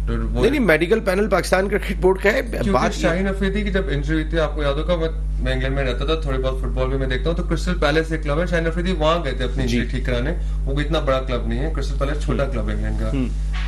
नहीं, medical panel Pakistan cricket board का है। बात शाहीन अफरीदी की जब इंजरी हुई थी, आपको याद होगा, मैं इंग्लैंड में रहता था, थोड़ी बहुत फुटबॉल भी मैं देखता हूँ, तो क्रिस्टल पैलेस एक क्लब है, शाहीन अफरीदी वहां गए थे अपनी इंजरी ठीक कराने। वो इतना बड़ा क्लब नहीं है, क्रिस्टल पैलेस छोटा क्लब है इंग्लैंड का।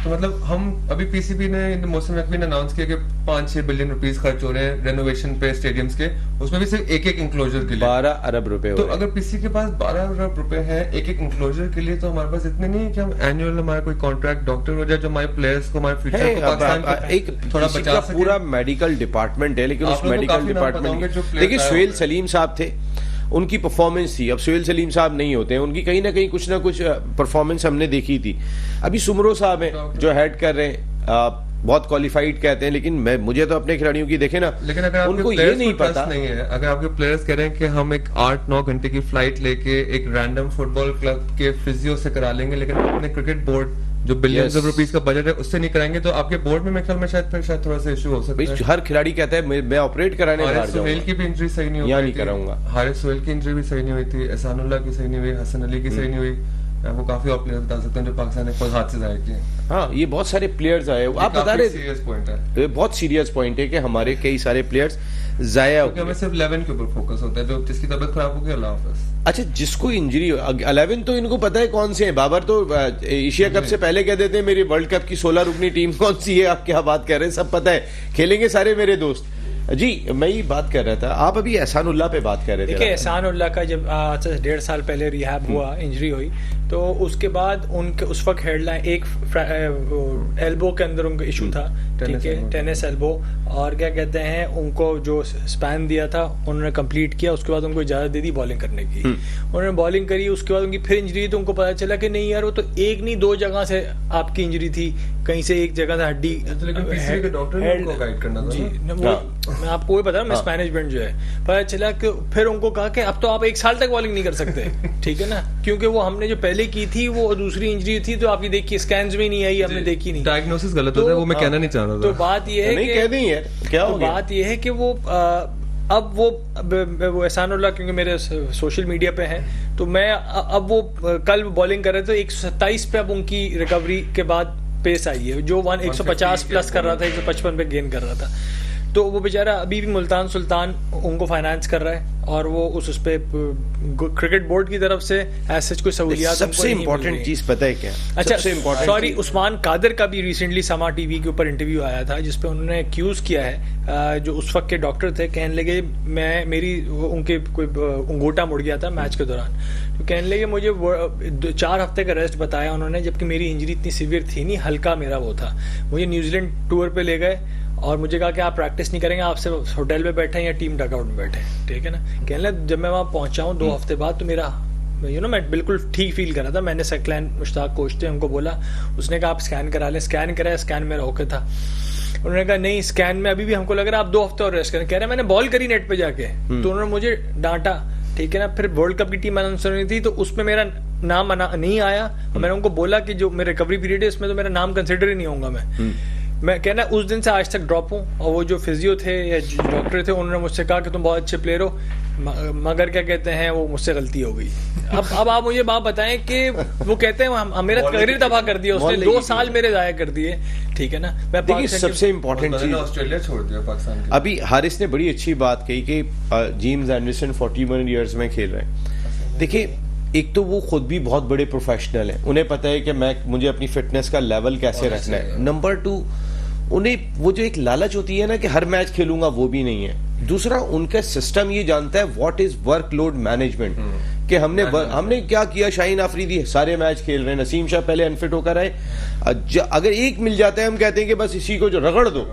तो मतलब हम अभी पीसीबी ने मौसम नकवी ने अनाउंस किया कि 5-6 बिलियन रुपीस खर्च हो रहे हैं रेनोवेशन पे स्टेडियम्स के, उसमें भी सिर्फ एक इंक्लोजर के लिए 12 अरब रुपए। तो अगर पीसी के पास 12 अरब रुपए है एक इंक्लोजर के लिए, तो हमारे पास इतने नहीं है कि हम एनुअल हमारा कोई कॉन्ट्रैक्ट डॉक्टर हो जाए जो हमारे प्लेयर्स को हमारे फ्यूचर को पाकिस्तान एक थोड़ा बचा सके। पूरा मेडिकल डिपार्टमेंट है, लेकिन उस मेडिकल डिपार्टमेंट में देखिए सुहेल सलीम साहब थे, उनकी परफॉर्मेंस थी। अब सुहेल सलीम साहब नहीं होते हैं, उनकी कहीं ना कहीं कुछ ना कुछ परफॉर्मेंस हमने देखी थी। अभी सुमरो साहब हैं जो हेड कर रहे हैं, बहुत क्वालिफाइड कहते हैं, लेकिन मुझे तो अपने खिलाड़ियों की देखे ना, लेकिन अगर उनको ये नहीं पता नहीं है। अगर आपके प्लेयर्स कह रहे हैं कि हम एक 8-9 घंटे की फ्लाइट लेके एक रैंडम फुटबॉल क्लब के फिजियो से करा लेंगे, लेकिन अपने क्रिकेट बोर्ड जो बिलियंस ऑफ रुपीस का बजट है उससे नहीं कराएंगे, तो आपके बोर्ड में मेरे ख्याल में शायद थोड़ा सा इशू हो सकता है। हर खिलाड़ी कहता है मैं ऑपरेट कराने बाहर जाऊंगा। सुहेल की भी इंजरी सही नहीं हुई, नहीं कराऊंगा। हारिस सुहेल की इंजरी भी सही नहीं हुई थी, एहसानुल्लाह की सही नहीं हुई, हसन अली की सही नहीं हुई। आपको काफी और प्लेयर्स बता सकते हैं जो पाकिस्तान ने खुद हाथ से जाया किए। हाँ, ये बहुत सारे प्लेयर्स आए, आप बता रहे सीरियस पॉइंट है, बहुत सीरियस पॉइंट है कि हमारे कई सारे प्लेयर्स जाया हो गए। हमें सिर्फ 11 के ऊपर फोकस होता है, जो जिसकी तबीयत खराब हो गई अल्लाह हाफ़िज़। अच्छा, जिसको इंजरी 11 तो इनको पता है कौन से हैं। बाबर तो एशिया कप से पहले कह देते हैं मेरी वर्ल्ड कप की 16 रुकनी टीम कौन सी है, आप क्या बात कर रहे हैं, सब पता है, खेलेंगे सारे मेरे दोस्त। जी मैं ये बात कर रहा था, आप अभी एहसानुल्लाह पे बात कर रहे थे। देखिए एहसानुल्लाह का जब आज से 1.5 साल पहले रिहैब हुआ, इंजरी हुई, तो उसके बाद उनके उस वक्त हेडलाइन एक एल्बो के अंदर उनका इशू था, ठीक है, टेनिस एल्बो, और क्या कहते हैं उनको जो स्पैन दिया था उन्होंने कंप्लीट किया, उसके बाद उनको इजाजत दे दी बॉलिंग करने की। उन्होंने बॉलिंग करी, उसके बाद उनकी फिर इंजरी, तो उनको पता चला कि नहीं यार वो तो एक नहीं 2 जगह से आपकी इंजरी थी, कहीं से एक जगह से हड्डी। लेकिन डॉक्टर ने उनको गाइड करना था जी, मैं आपको वही बता रहा हूँ, मिस मैनेजमेंट जो है, पता चला कि फिर उनको कहा कि अब तो आप 1 साल तक बॉलिंग नहीं कर सकते, ठीक है ना, क्योंकि वो हमने जो पहले की थी वो दूसरी इंजरी थी, तो आपकी देखी स्कैन्स में नहीं आई, हमने देखी नहीं, डायग्नोसिस गलत होता है, वो मैं कहना नहीं चाह रहा था। तो बात ये है कि क्या हो गया? बात ये है कि वो अब वो एहसानुल्लाह क्योंकि मेरे सोशल मीडिया पे है, तो मैं अब वो कल बॉलिंग कर रहे थे, 127 पे अब उनकी रिकवरी के बाद पेस आई है, जो 150 प्लस कर रहा था 155 पे गेन कर रहा था, तो वो बेचारा अभी भी मुल्तान सुल्तान उनको फाइनेंस कर रहा है, और वो उस पे क्रिकेट बोर्ड की तरफ से ऐसे कोई सहूलियात सबसे इम्पोर्टेंट चीज पता है क्या? अच्छा सॉरी, उस्मान कादिर का भी रिसेंटली समा टीवी के ऊपर इंटरव्यू आया था, जिसपे उन्होंने एक्यूज किया है, जो उस वक्त के डॉक्टर थे, कहने लगे मेरी उनके कोई अंगूठा मुड़ गया था मैच के दौरान, तो कहने लगे मुझे 4 हफ्ते का रेस्ट बताया उन्होंने, जबकि मेरी इंजरी इतनी सीवियर थी नहीं, हल्का मेरा वो था। मुझे न्यूजीलैंड टूर पे ले गए और मुझे कहा कि आप प्रैक्टिस नहीं करेंगे, आप सिर्फ होटल में बैठे या टीम डकआउट में बैठे, ठीक है ना। कहने लगे जब मैं वहाँ पहुंचा हूँ 2 हफ्ते बाद, तो मेरा मैं बिल्कुल ठीक फील कर रहा था। मैंने सकलैन मुश्ताक कोच थे, उनको बोला, उसने कहा आप स्कैन करा लें, स्कैन कराया, स्कैन मेरा ओके था। उन्होंने कहा नहीं, स्कैन में अभी भी हमको लग रहा है आप 2 हफ्ते और रेस्ट करें। कह रहे मैंने बॉल करी नेट पे जाके, तो उन्होंने मुझे डांटा, ठीक है ना। फिर वर्ल्ड कप की टीम अनाउंस होनी थी, तो उसमें मेरा नाम नहीं आया, मैंने उनको बोला कि जो मेरे रिकवरी पीरियड है इसमें तो मेरा नाम कंसिडर ही नहीं होगा। मैं कहना उस दिन से आज तक ड्रॉप हूँ, और वो जो फिजियो थे या डॉक्टर थे उन्होंने मुझसे कहा कि तुम बहुत अच्छे प्लेयर हो, मगर क्या कहते हैं वो मुझसे गलती हो गई। अब आप मुझे बात बताएं कि वो कहते हैं मेरा करियर तबाह कर दिया उसने, 2 साल मेरे जाया कर दिए, ठीक है ना। देखिए सबसे इम्पोर्टेंट चीज, ऑस्ट्रेलिया छोड़ दिया पाकिस्तान के। अभी हारिस ने बड़ी अच्छी बात कही कि जेम्स एंडरसन 41 ईयर्स में खेल रहे हैं। देखिए एक तो वो खुद भी बहुत बड़े प्रोफेशनल हैं, उन्हें पता है कि मुझे अपनी फिटनेस का लेवल कैसे रखना है। नंबर 2, उन्हें वो जो एक लालच होती है ना कि हर मैच खेलूंगा, वो भी नहीं है। दूसरा, उनका सिस्टम ये जानता है व्हाट इज वर्कलोड मैनेजमेंट, कि हमने क्या किया। शाहीन आफरीदी सारे मैच खेल रहे हैं, नसीम शाह पहले अनफिट होकर आए, अगर एक मिल जाता है हम कहते हैं कि बस इसी को जो रगड़ दो।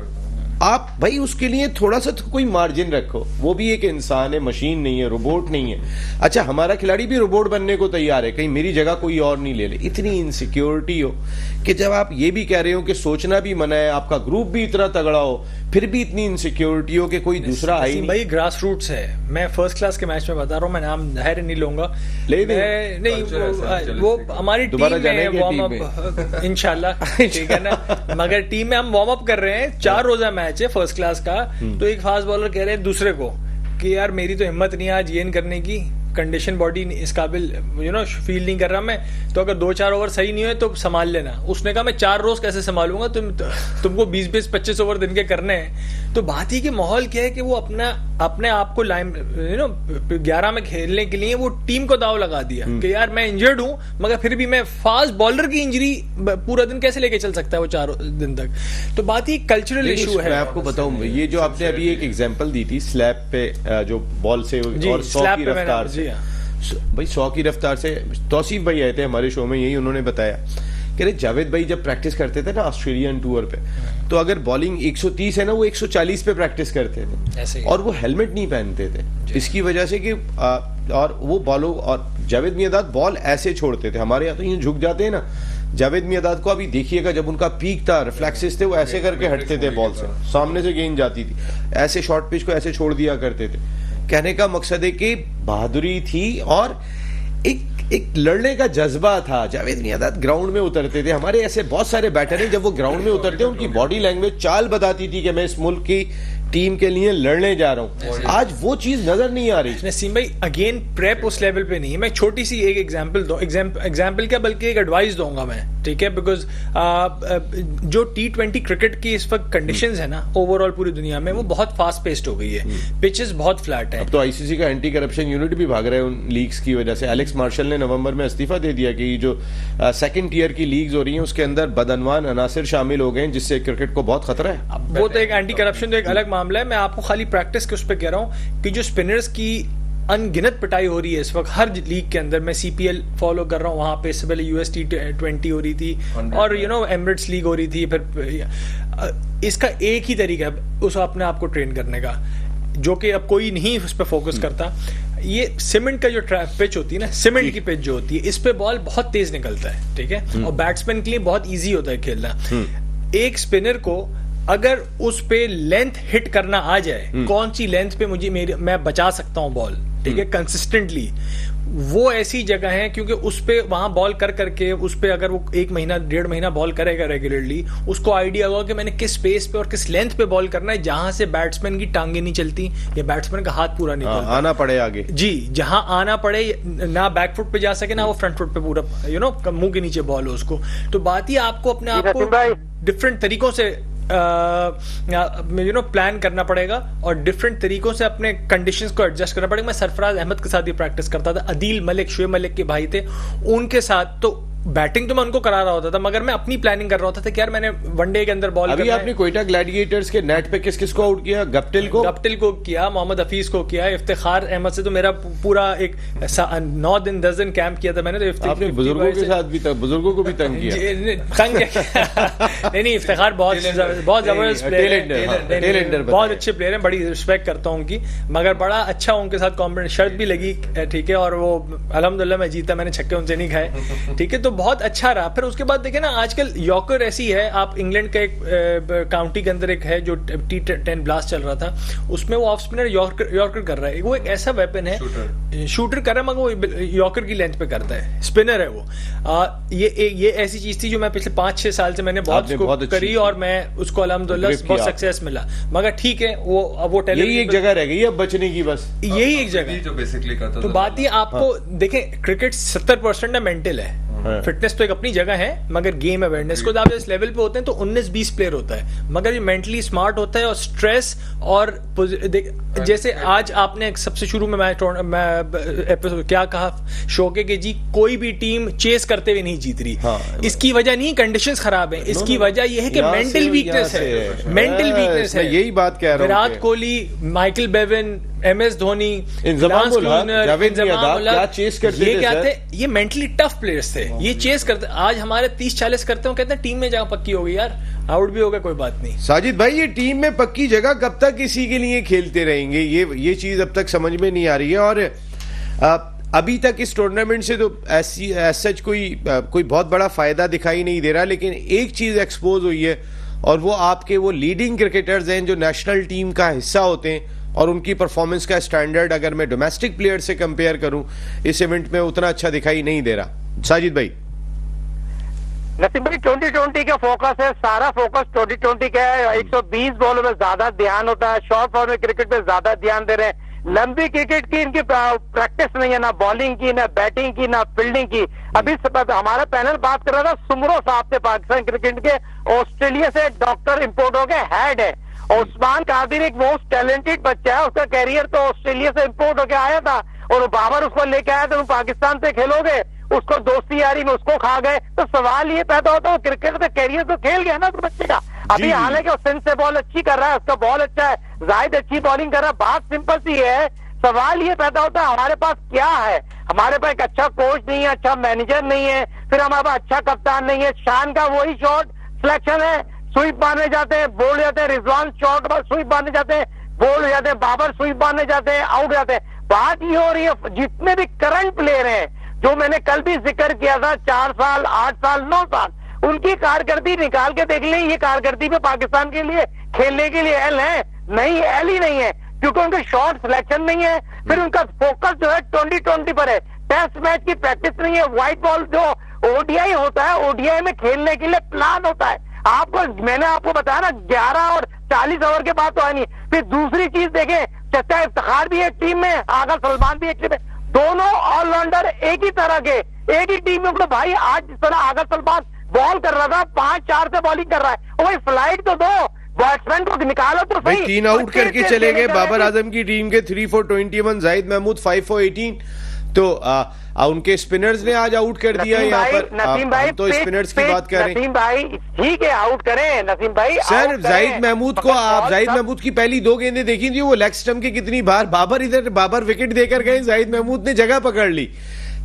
आप भाई उसके लिए थोड़ा सा तो कोई मार्जिन रखो, वो भी एक इंसान है, मशीन नहीं है, रोबोट नहीं है। अच्छा हमारा खिलाड़ी भी रोबोट बनने को तैयार है, कहीं मेरी जगह कोई और नहीं ले ले। इतनी इनसिक्योरिटी हो कि जब आप ये भी कह रहे हो कि सोचना भी मना है, आपका ग्रुप भी इतना तगड़ा हो, फिर भी इतनी इनसिक्योरिटी हो कि कोई दूसरा आई नहीं। भाई ग्रास रूट्स है, मैं फर्स्ट क्लास के मैच में बता रहा हूँ, मैं नाम जाहिर नहीं लूंगा, नहीं वो हमारी टीम में वार्म अप इंशाल्लाह, ठीक है ना। मगर टीम में हम वार्म अप कर रहे हैं, 4 रोजा मैच है फर्स्ट क्लास का, तो एक फास्ट बॉलर कह रहे हैं दूसरे को कि यार मेरी तो हिम्मत नहीं है आज गेंद करने की, कंडीशन बॉडी इस काबिल फील नहीं कर रहा मैं, तो अगर 2-4 ओवर सही नहीं हुए तो संभाल लेना। उसने कहा मैं 4 रोज कैसे संभालूंगा, तुमको 20-25 ओवर दिन के करने हैं। तो बात ही कि माहौल क्या है कि वो अपने आप को 11 में खेलने के लिए वो टीम को दाव लगा दिया कि यार मैं इंजर्ड हूं, मगर फिर भी मैं फास्ट बॉलर की इंजरी पूरा दिन कैसे लेके चल सकता है वो 4 दिन तक। तो बात ही कल्चरल इशू है। मैं आपको बताऊं, ये जो आपने अभी एक एग्जांपल दी थी स्लैब पे, जो बॉल से और 100 की रफ्तार से, भाई 100 की रफ्तार से, तौसीफ भाई आए थे हमारे शो में, यही उन्होंने बताया कि जावेद भाई जब प्रैक्टिस करते थे ना ऑस्ट्रेलियन टूर पे, तो अगर बॉलिंग 130 है ना, वो 140 पे प्रैक्टिस करते थे, और वो हेलमेट नहीं पहनते थे इसकी वजह से कि और वो बॉलों, और जावेद मियांदाद बॉल ऐसे छोड़ते थे। हमारे यहाँ तो यूं झुक जाते हैं ना, जावेद मियांदाद को अभी देखिएगा, जब उनका पीक था, रिफ्लेक्सेस थे, वो ऐसे करके हटते थे बॉल से, सामने से गेंद जाती थी, ऐसे शॉर्ट पिच को ऐसे छोड़ दिया करते थे। कहने का मकसद है कि बहादुरी थी और एक लड़ने का जज्बा था। जावेद मियांदाद ग्राउंड में उतरते थे, हमारे ऐसे बहुत सारे बैटर हैं, जब वो ग्राउंड में उतरते उनकी बॉडी लैंग्वेज चाल बताती थी कि मैं इस मुल्क की टीम के लिए लड़ने जा रहा हूं। आज वो चीज नजर नहीं आ रही। नसीम भाई अगेन प्रेप उस लेवल पे नहीं है। मैं छोटी सी एक एग्जांपल क्या बल्कि एक एडवाइस दूंगा मैं ठीक है, बिकॉज जो T20 क्रिकेट की इस वक्त कंडीशंस है ना ओवरऑल पूरी दुनिया में, वो बहुत फास्ट पेस्ड हो गई है, पिचेस बहुत फ्लैट है। अब तो आईसीसी का एंटी करप्शन यूनिट भी भाग रहा है उन लीग्स की वजह से। एलेक्स मार्शल ने नवंबर में इस्तीफा दे दिया कि जो सेकंड टियर की लीग्स हो रही हैं उसके अंदर बदअनवान अनासिर शामिल हो गए, जिससे क्रिकेट को बहुत खतरा है। वो तो एक एंटी करप्शन तो एक अलग मामला है, मैं आपको खाली प्रैक्टिस के उस पर कह रहा हूँ कि जो स्पिनर्स की अनगिनत पिटाई हो रही है इस वक्त हर लीग के अंदर। मैं CPL फॉलो कर रहा हूँ, वहां पे इससे पहले US T20 हो रही थी और एमिरेट्स लीग हो रही थी। फिर इसका एक ही तरीका है उस अपने आप को ट्रेन करने का, जो कि अब कोई नहीं उस पर फोकस करता। ये सीमेंट का जो पिच होती है ना, सीमेंट की पिच जो होती है, इस पे बॉल बहुत तेज निकलता है, ठीक है, और बैट्समैन के लिए बहुत ईजी होता है खेलना। एक स्पिनर को अगर उस पे लेंथ हिट करना आ जाए, कौन सी लेंथ पे मैं बचा सकता हूं बॉल, ठीक है, कंसिस्टेंटली, वो ऐसी जगह है क्योंकि उस पे वहां बॉल कर करके उस पे अगर वो 1 महीना 1.5 महीना बॉल करेगा रेगुलरली, उसको आइडिया होगा कि मैंने किस स्पेस पे और किस लेंथ पे बॉल करना है, जहां से बैट्समैन की टांगे नहीं चलती या बैट्समैन का हाथ पूरा नहीं चलता, आना पड़े आगे। जी, जहां आना पड़े, ना बैक फुट पे जा सके ना वो फ्रंट फुट पे पूरा मुंह के नीचे बॉल हो उसको। तो बात ही आपको अपने आप को डिफरेंट तरीकों से प्लान करना पड़ेगा और डिफरेंट तरीकों से अपने कंडीशंस को एडजस्ट करना पड़ेगा। मैं सरफराज अहमद के साथ ही प्रैक्टिस करता था, अदील मलिक, शुएब मलिक के भाई थे, उनके साथ तो बैटिंग तो मैं उनको करा रहा होता था, मगर मैं अपनी प्लानिंग कर रहा होता था कि यार मैंने वनडे के अंदर बॉल अभी आपने कोयटा ग्लैडिएटर्स के नेट पे किस किस को आउट किया? गप्टिल को किया, मोहम्मद हफीज को किया, इफ्तिखार अहमद से तो मेरा पूरा एक 9 दिन 10 दिन कैंप किया था मैंने। तो आपने बुजुर्गों के साथ भी बुजुर्गों को भी तंग किया? नहीं, इफ्तिखार बहुत जबरदस्त प्लेयर है, बहुत अच्छे प्लेयर है, बड़ी रिस्पेक्ट करता हूँ उनकी, मगर बड़ा अच्छा उनके साथ कॉम्बिनेशन, शर्त भी लगी, ठीक है, और वो अल्हम्दुलिल्लाह मैं जीता, मैंने छक्के उनसे नहीं खाए, ठीक है, तो बहुत अच्छा रहा। फिर उसके बाद देखे ना, आजकल यॉर्कर ऐसी है, आप इंग्लैंड का एक काउंटी के अंदर एक है जो T10 ब्लास्ट चल रहा था, उसमें वो ऑफ स्पिनर यॉर्कर कर रहा है, वो एक ऐसा वेपन है, शूटर कर रहा है, मगर वो यॉर्कर की लेंथ पे करता है, स्पिनर है वो। ये ऐसी चीज थी जो मैं पिछले 5-6 साल से मैंने बहुत करी और मैं उसको अल्हम्दुलिल्लाह बहुत सक्सेस मिला, मगर ठीक है, वो यही एक जगह रह गई अब बचने की, बस यही एक जगह जो बेसिकली करता। तो बात ही आपको देखें, क्रिकेट 70% मेंटल है, फिटनेस तो एक अपनी जगह है, मगर गेम अवेयरनेस को आप इस लेवल पे होते हैं तो 19-20 प्लेयर होता है, मगर ये मेंटली स्मार्ट होता है और स्ट्रेस और जैसे आज आपने सबसे शुरू में मैं क्या कहा शोके के जी, कोई भी टीम चेस करते हुए नहीं जीत रही। इसकी वजह नहीं कंडीशंस खराब है, इसकी वजह यह है कि मेंटल वीकनेस है, मेंटल वीकनेस है। यही बात कह रहा हूं, Virat Kohli, Michael Bevan, MS Dhoni, क्या चेस करते ये क्या थे, ये मेंटली टफ प्लेयर्स थे, ये चेस करते। आज हमारे 30-40 करते हो, कहते हैं टीम में जगह पक्की हो गई यार, आउट भी होगा कोई बात नहीं। साजिद भाई, ये टीम में पक्की जगह कब तक इसी के लिए खेलते रहेंगे? ये चीज अब तक समझ में नहीं आ रही है। और अभी तक इस टूर्नामेंट से तो सच कोई बहुत बड़ा फायदा दिखाई नहीं दे रहा, लेकिन एक चीज एक्सपोज हुई है और वो आपके वो लीडिंग क्रिकेटर्स हैं जो नेशनल टीम का हिस्सा होते हैं, और उनकी परफॉर्मेंस का स्टैंडर्ड अगर मैं डोमेस्टिक प्लेयर से कंपेयर करूं इस इवेंट में उतना अच्छा दिखाई नहीं दे रहा। साजिद भाई, नसीम भाई, 2020 का फोकस है, सारा फोकस 2020 का है। 120 बॉलों में ज्यादा ध्यान होता है, शॉर्ट फॉर्म क्रिकेट पे ज्यादा ध्यान दे रहे हैं। लंबी क्रिकेट की इनकी प्रैक्टिस नहीं है, ना बॉलिंग की, ना बैटिंग की, ना फील्डिंग की। अभी हमारा पैनल बात कर रहा था सुमरो साहब से, पाकिस्तान क्रिकेट के, ऑस्ट्रेलिया से डॉक्टर इंपोर्ट हो गए, हेड है। उस्मान कादिर एक मोस्ट टैलेंटेड बच्चा है, उसका कैरियर तो ऑस्ट्रेलिया से इंपोर्ट होकर आया था और बाबर उसको लेके आया था, तुम पाकिस्तान से खेलोगे, उसको दोस्ती यारी में उसको खा गए। तो सवाल ये पैदा होता है, क्रिकेट का कैरियर तो खेल गया ना उस बच्चे का। अभी हालांकि वो सिंध से बॉल अच्छी कर रहा है, उसका बॉल अच्छा है, जाहिद अच्छी बॉलिंग कर रहा है, बात सिंपल सी है। सवाल ये पैदा होता है हमारे पास क्या है, हमारे पास एक अच्छा कोच नहीं है, अच्छा मैनेजर नहीं है, फिर हमारे पास अच्छा कप्तान नहीं है। शान का वही शॉट सिलेक्शन है, स्वीप मारने जाते हैं, बोल जाते हैं, रिजवान शॉट पर स्वीप मारने जाते हैं, बोल जाते हैं, बाबर स्वीप मारने जाते हैं, आउट जाते हैं। बात ये हो रही है जितने भी करंट प्लेयर हैं, जो मैंने कल भी जिक्र किया था, 4 साल 8 साल 9 साल, उनकी कारकर्दी निकाल के देख लें, ये कारकर्दी में पाकिस्तान के लिए खेलने के लिए एल है नहीं, एल ही नहीं है, क्योंकि उनके शॉट सिलेक्शन नहीं है। फिर उनका फोकस जो है 2020 पर है, टेस्ट मैच की प्रैक्टिस नहीं है। व्हाइट बॉल जो ओडीआई होता है, ओडीआई में खेलने के लिए प्लान होता है। मैंने आपको बताया ना, 11 और 40 ओवर के बाद तो है नहीं। फिर दूसरी चीज देखें, चचा इफ्तिखार भी एक टीम में, आगा सलमान भी एक टीम में, दोनों ऑलराउंडर एक ही तरह के, एक ही टीम में। भाई आज जिस तरह आगा सलमान बॉल कर रहा था, 5-4 से बॉलिंग कर रहा है, वही फ्लाइट तो दो, बैट्समैन को निकालो तो भाई सही। 3 आउट करके चले गए बाबर आजम की टीम के 3 for 21, जाहिद महमूद 5 for 18। तो उनके स्पिनर्स ने आज आउट कर दिया यहाँ पर। नसीम भाई हम तो स्पिनर्स की बात कर रहे हैं। नसीम भाई ठीक है, आउट करें नसीम भाई। सर जाहिद महमूद को आप जाहिद महमूद की पहली 2 गेंदें देखी थी, वो लेग स्टंप की कितनी बार बाबर विकेट देकर गए, जाहिद महमूद ने जगह पकड़ ली।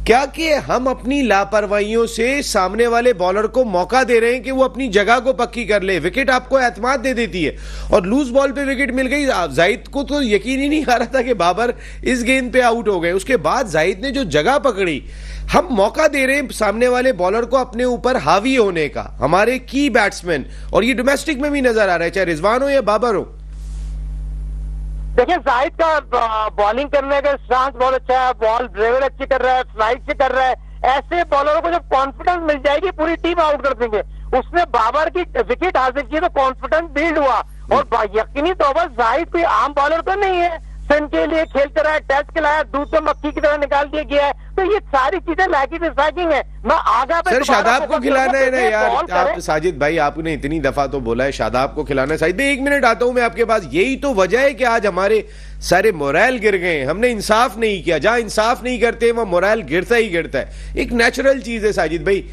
क्या कि हम अपनी लापरवाहियों से सामने वाले बॉलर को मौका दे रहे हैं कि वो अपनी जगह को पक्की कर ले। विकेट आपको एतमाद दे देती है और लूज बॉल पे विकेट मिल गई। जाहिद को तो यकीन ही नहीं आ रहा था कि बाबर इस गेंद पे आउट हो गए। उसके बाद जाहिद ने जो जगह पकड़ी, हम मौका दे रहे हैं सामने वाले बॉलर को अपने ऊपर हावी होने का, हमारे की बैट्समैन, और ये डोमेस्टिक में भी नजर आ रहा है, चाहे रिजवान हो या बाबर हो। देखिए जाहिद का बॉलिंग करने का स्टांस बहुत अच्छा है, बॉल ड्राइवर अच्छी कर रहा है, फ्लाइट से कर रहा है। ऐसे बॉलरों को जब कॉन्फिडेंस मिल जाएगी पूरी टीम आउट कर देंगे। उसने बाबर की विकेट हासिल की तो कॉन्फिडेंस बिल्ड हुआ, और यकीनी तौर पर जाहिद कोई आम बॉलर तो नहीं है, सन के लिए खेलते रहा है, टेस्ट खिलाया, दूध से मक्खी की तरह निकाल दिया गया है। तो ये सारी चीजें लाइकिंग स्ट्राइकिंग है। मैं आगा पे सर शादाब को खिलाना है ना यार। आप साजिद भाई आपने इतनी दफा तो बोला है शादाब को खिलाना है। साजिद भाई 1 मिनट आता हूं मैं आपके पास। यही तो वजह है कि आज हमारे सारे मोरल गिर गए। हमने इंसाफ नहीं किया, जहां इंसाफ नहीं करते वहां मोरल गिरता ही गिरता है। एक नेचुरल चीज है साजिद भाई।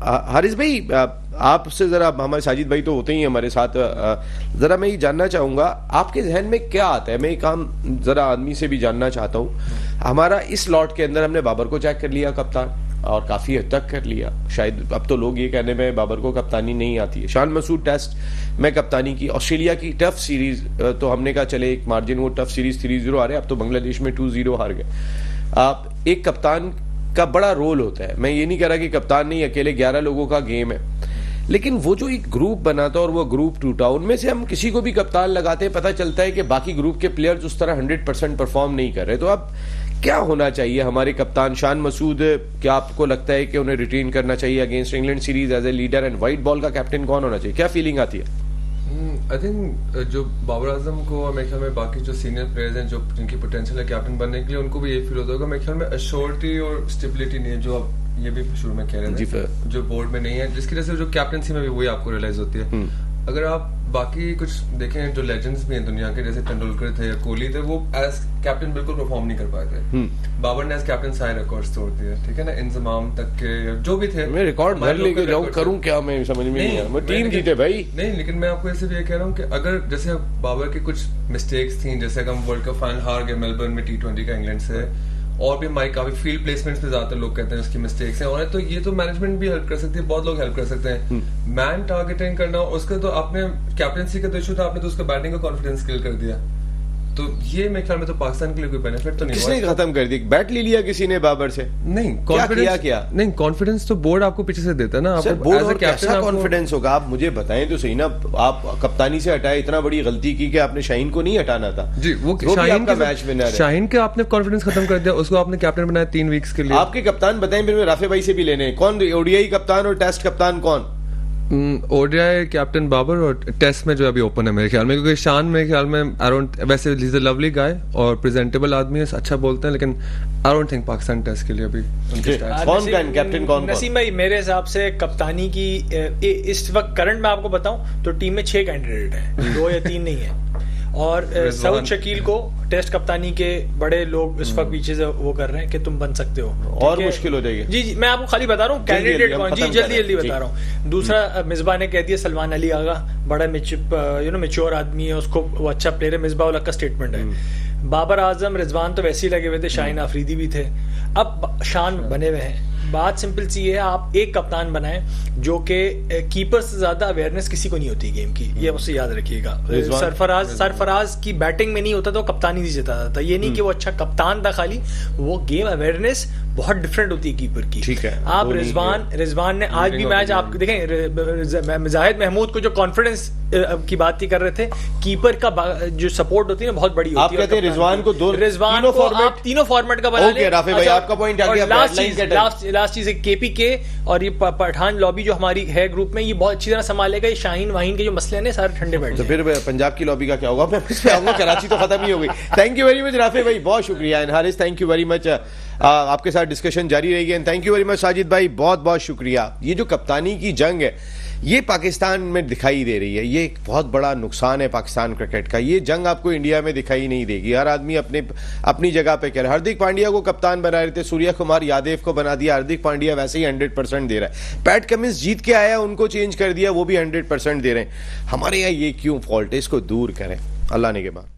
हारिस भाई आपसे जरा, हमारे साजिद भाई तो होते ही हमारे साथ, जरा मैं ये जानना चाहूंगा आपके जहन में क्या आता है। मैं एक काम जरा आदमी से भी जानना चाहता हूं। हमारा इस लॉट के अंदर हमने बाबर को चेक कर लिया कप्तान, और काफी हद तक कर लिया। शायद अब तो लोग ये कहने में बाबर को कप्तानी नहीं आती है। शान मसूद टेस्ट में कप्तानी की, ऑस्ट्रेलिया की टफ सीरीज तो हमने कहा चले एक मार्जिन, वो टफ सीरीज 3-0 हारे, अब तो बांग्लादेश में 2-0 हार गए। एक कप्तान का बड़ा रोल होता है। मैं ये नहीं कह रहा कि कप्तान नहीं, अकेले 11 लोगों का गेम है, लेकिन वो जो एक ग्रुप बना था और वो ग्रुप टूटा, उनमें से हम किसी को भी कप्तान लगाते हैं, पता चलता है कि बाकी ग्रुप के प्लेयर्स उस तरह 100% परफॉर्म नहीं कर रहे। तो अब क्या होना चाहिए हमारे कप्तान शान मसूद, क्या आपको लगता है कि उन्हें रिटेन करना चाहिए against England series as a leader, and white ball का कैप्टन कौन होना चाहिए? क्या फीलिंग आती है? आई थिंक जो बाबर आजम को और मेरे ख्याल में बाकी जो सीनियर प्लेयर्स हैं जो जिनकी पोटेंशियल है कैप्टन बनने के लिए, उनको भी ये फील होता होगा। मेरे ख्याल में एश्योरिटी और स्टेबिलिटी नहीं है, जो आप ये भी शुरू में कह रहे थे, जो बोर्ड में नहीं है, जिसकी वजह से जो कैप्टनसी में भी वही आपको रियलाइज होती है। अगर आप बाकी कुछ देखें जो लेजेंड्स भी हैं दुनिया के, जैसे तेंदुलकर थे या कोहली थे, वो एज कैप्टन बिल्कुल परफॉर्म नहीं कर पाए थे। बाबर ने एज कैप्टन सारे रिकॉर्ड्स तोड़ दिए, ठीक है ना, इंजमाम तक के जो भी थे। मैं रिकॉर्ड भर लेके जाऊं, करूं क्या? मैं समझ में नहीं आया। टीम जीते भाई। नहीं, लेकिन मैं आपको ऐसे भी ये कह रहा हूँ कि अगर जैसे बाबर की कुछ मिस्टेक्स थी, जैसे हम वर्ल्ड कप फाइनल हार गए मेलबर्न में T20 का इंग्लैंड से, और भी हमारी काफी फील्ड प्लेसमेंट्स पे ज्यादातर लोग कहते हैं उसकी मिस्टेक्स हैं, और तो ये तो मैनेजमेंट भी हेल्प कर सकती है, बहुत लोग हेल्प कर सकते हैं। मैन टारगेटिंग करना, उसका तो आपने कैप्टनसी का तो इशू था, आपने तो उसका बैटिंग का कॉन्फिडेंस किल कर दिया। तो ये मेरे ख्याल में तो पाकिस्तान के लिए कोई बेनिफिट तो नहीं। किसने खत्म कर दी? बैट ले लिया किसी ने बाबर से? नहीं, कॉन्फिडेंस नहीं, कॉन्फिडेंस तो बोर्ड आपको पीछे से देता है ना। सर बोर्ड और कैसा कॉन्फिडेंस होगा? आप मुझे बताएं तो सही ना। आप कप्तानी से हटाए, इतना बड़ी गलती की कि आपने शाहीन को नहीं हटाना था। जी, वो शाहीन का मैच विनर है। शाहीन का आपने कॉन्फिडेंस खत्म कर दिया, उसको आपने कैप्टन बनाया 3 वीक्स के लिए। आपके कप्तान बताएं, फिर राफे भाई से भी लेने। कौन ओडीआई कप्तान और टेस्ट कप्तान कौन? ओडीआई कैप्टन बाबर, और टेस्ट में जो अभी ओपन है मेरे ख्याल में, क्योंकि शान मेरे ख्याल में वैसे ही इज अ लवली गाय और प्रेजेंटेबल आदमी है, अच्छा बोलते हैं, लेकिन I don't think Pakistan test के लिए अभी कौन कैप्टन कौन? नसीम भाई मेरे हिसाब से कप्तानी की इस वक्त करंट में आपको बताऊं तो टीम में 6 कैंडिडेट हैं, 2 या 3 नहीं है। और सऊद शकील को टेस्ट कप्तानी के बड़े लोग इस वक्त पीछे से वो कर रहे हैं कि तुम बन सकते हो, और मुश्किल हो जाएगी। जी मैं आपको खाली बता रहा हूँ कैंडिडेट कौन। जी जल्दी बता रहा हूँ। दूसरा मिसबा ने कह दिया सलमान अली आगा, बड़ा मेच्योर आदमी है, उसको वो अच्छा प्लेयर है, मिसबा उल हक का स्टेटमेंट है। बाबर आजम, रिजवान तो वैसे ही लगे हुए थे, शाहीन अफरीदी भी थे, अब शान बने हुए हैं। बात सिंपल सी है, आप एक कप्तान बनाएं जो कि कीपर से ज्यादा अवेयरनेस किसी को नहीं होती गेम की, ये उससे याद रखिएगा। सरफराज की बैटिंग में नहीं होता तो कप्तानी नहीं जिताता था। ये नहीं कि वो अच्छा कप्तान था खाली, वो गेम अवेयरनेस बहुत डिफरेंट होती है कीपर की। ठीक है, आप रिजवान ने आज भी मैच आप देखें, जाहिद महमूद को जो कॉन्फिडेंस की बात ही कर रहे थे, कीपर का जो सपोर्ट होती है ना बहुत बड़ी होती है। आप कहते हैं रिजवान को आप तीनों फॉर्मेट का बना लें। राफे भाई आपका पॉइंट आ गया। लास्ट चीज है केपी के और ये पठान लॉबी जो हमारी है ग्रुप में, ये बहुत अच्छी तरह संभालेगा। ये शाहीन वाहीन के जो मसले हैं सारे ठंडे बैठ तो फिर पंजाब की लॉबी का क्या होगा? मैं इस पे आऊंगा, कराची तो खत्म ही हो गई। Thank you very much Rafe भाई, बहुत शुक्रिया। And Haris, thank you very much. आपके साथ डिस्कशन जारी रहेगी। And thank you very much Sajid भाई, बहुत बहुत शुक्रिया। ये जो कप्तानी की जंग है ये पाकिस्तान में दिखाई दे रही है, ये एक बहुत बड़ा नुकसान है पाकिस्तान क्रिकेट का। ये जंग आपको इंडिया में दिखाई नहीं देगी। हर आदमी अपनी जगह पे कह रहा है। हार्दिक पांड्या को कप्तान बना रहे थे, सूर्या कुमार यादव को बना दिया, हार्दिक पांड्या वैसे ही 100% दे रहा है। पैट कमिंस जीत के आया, उनको चेंज कर दिया, वो भी 100% दे रहे हैं। हमारे यहाँ ये क्यों फॉल्ट है? इसको दूर करें। अल्लाह ने के बाद।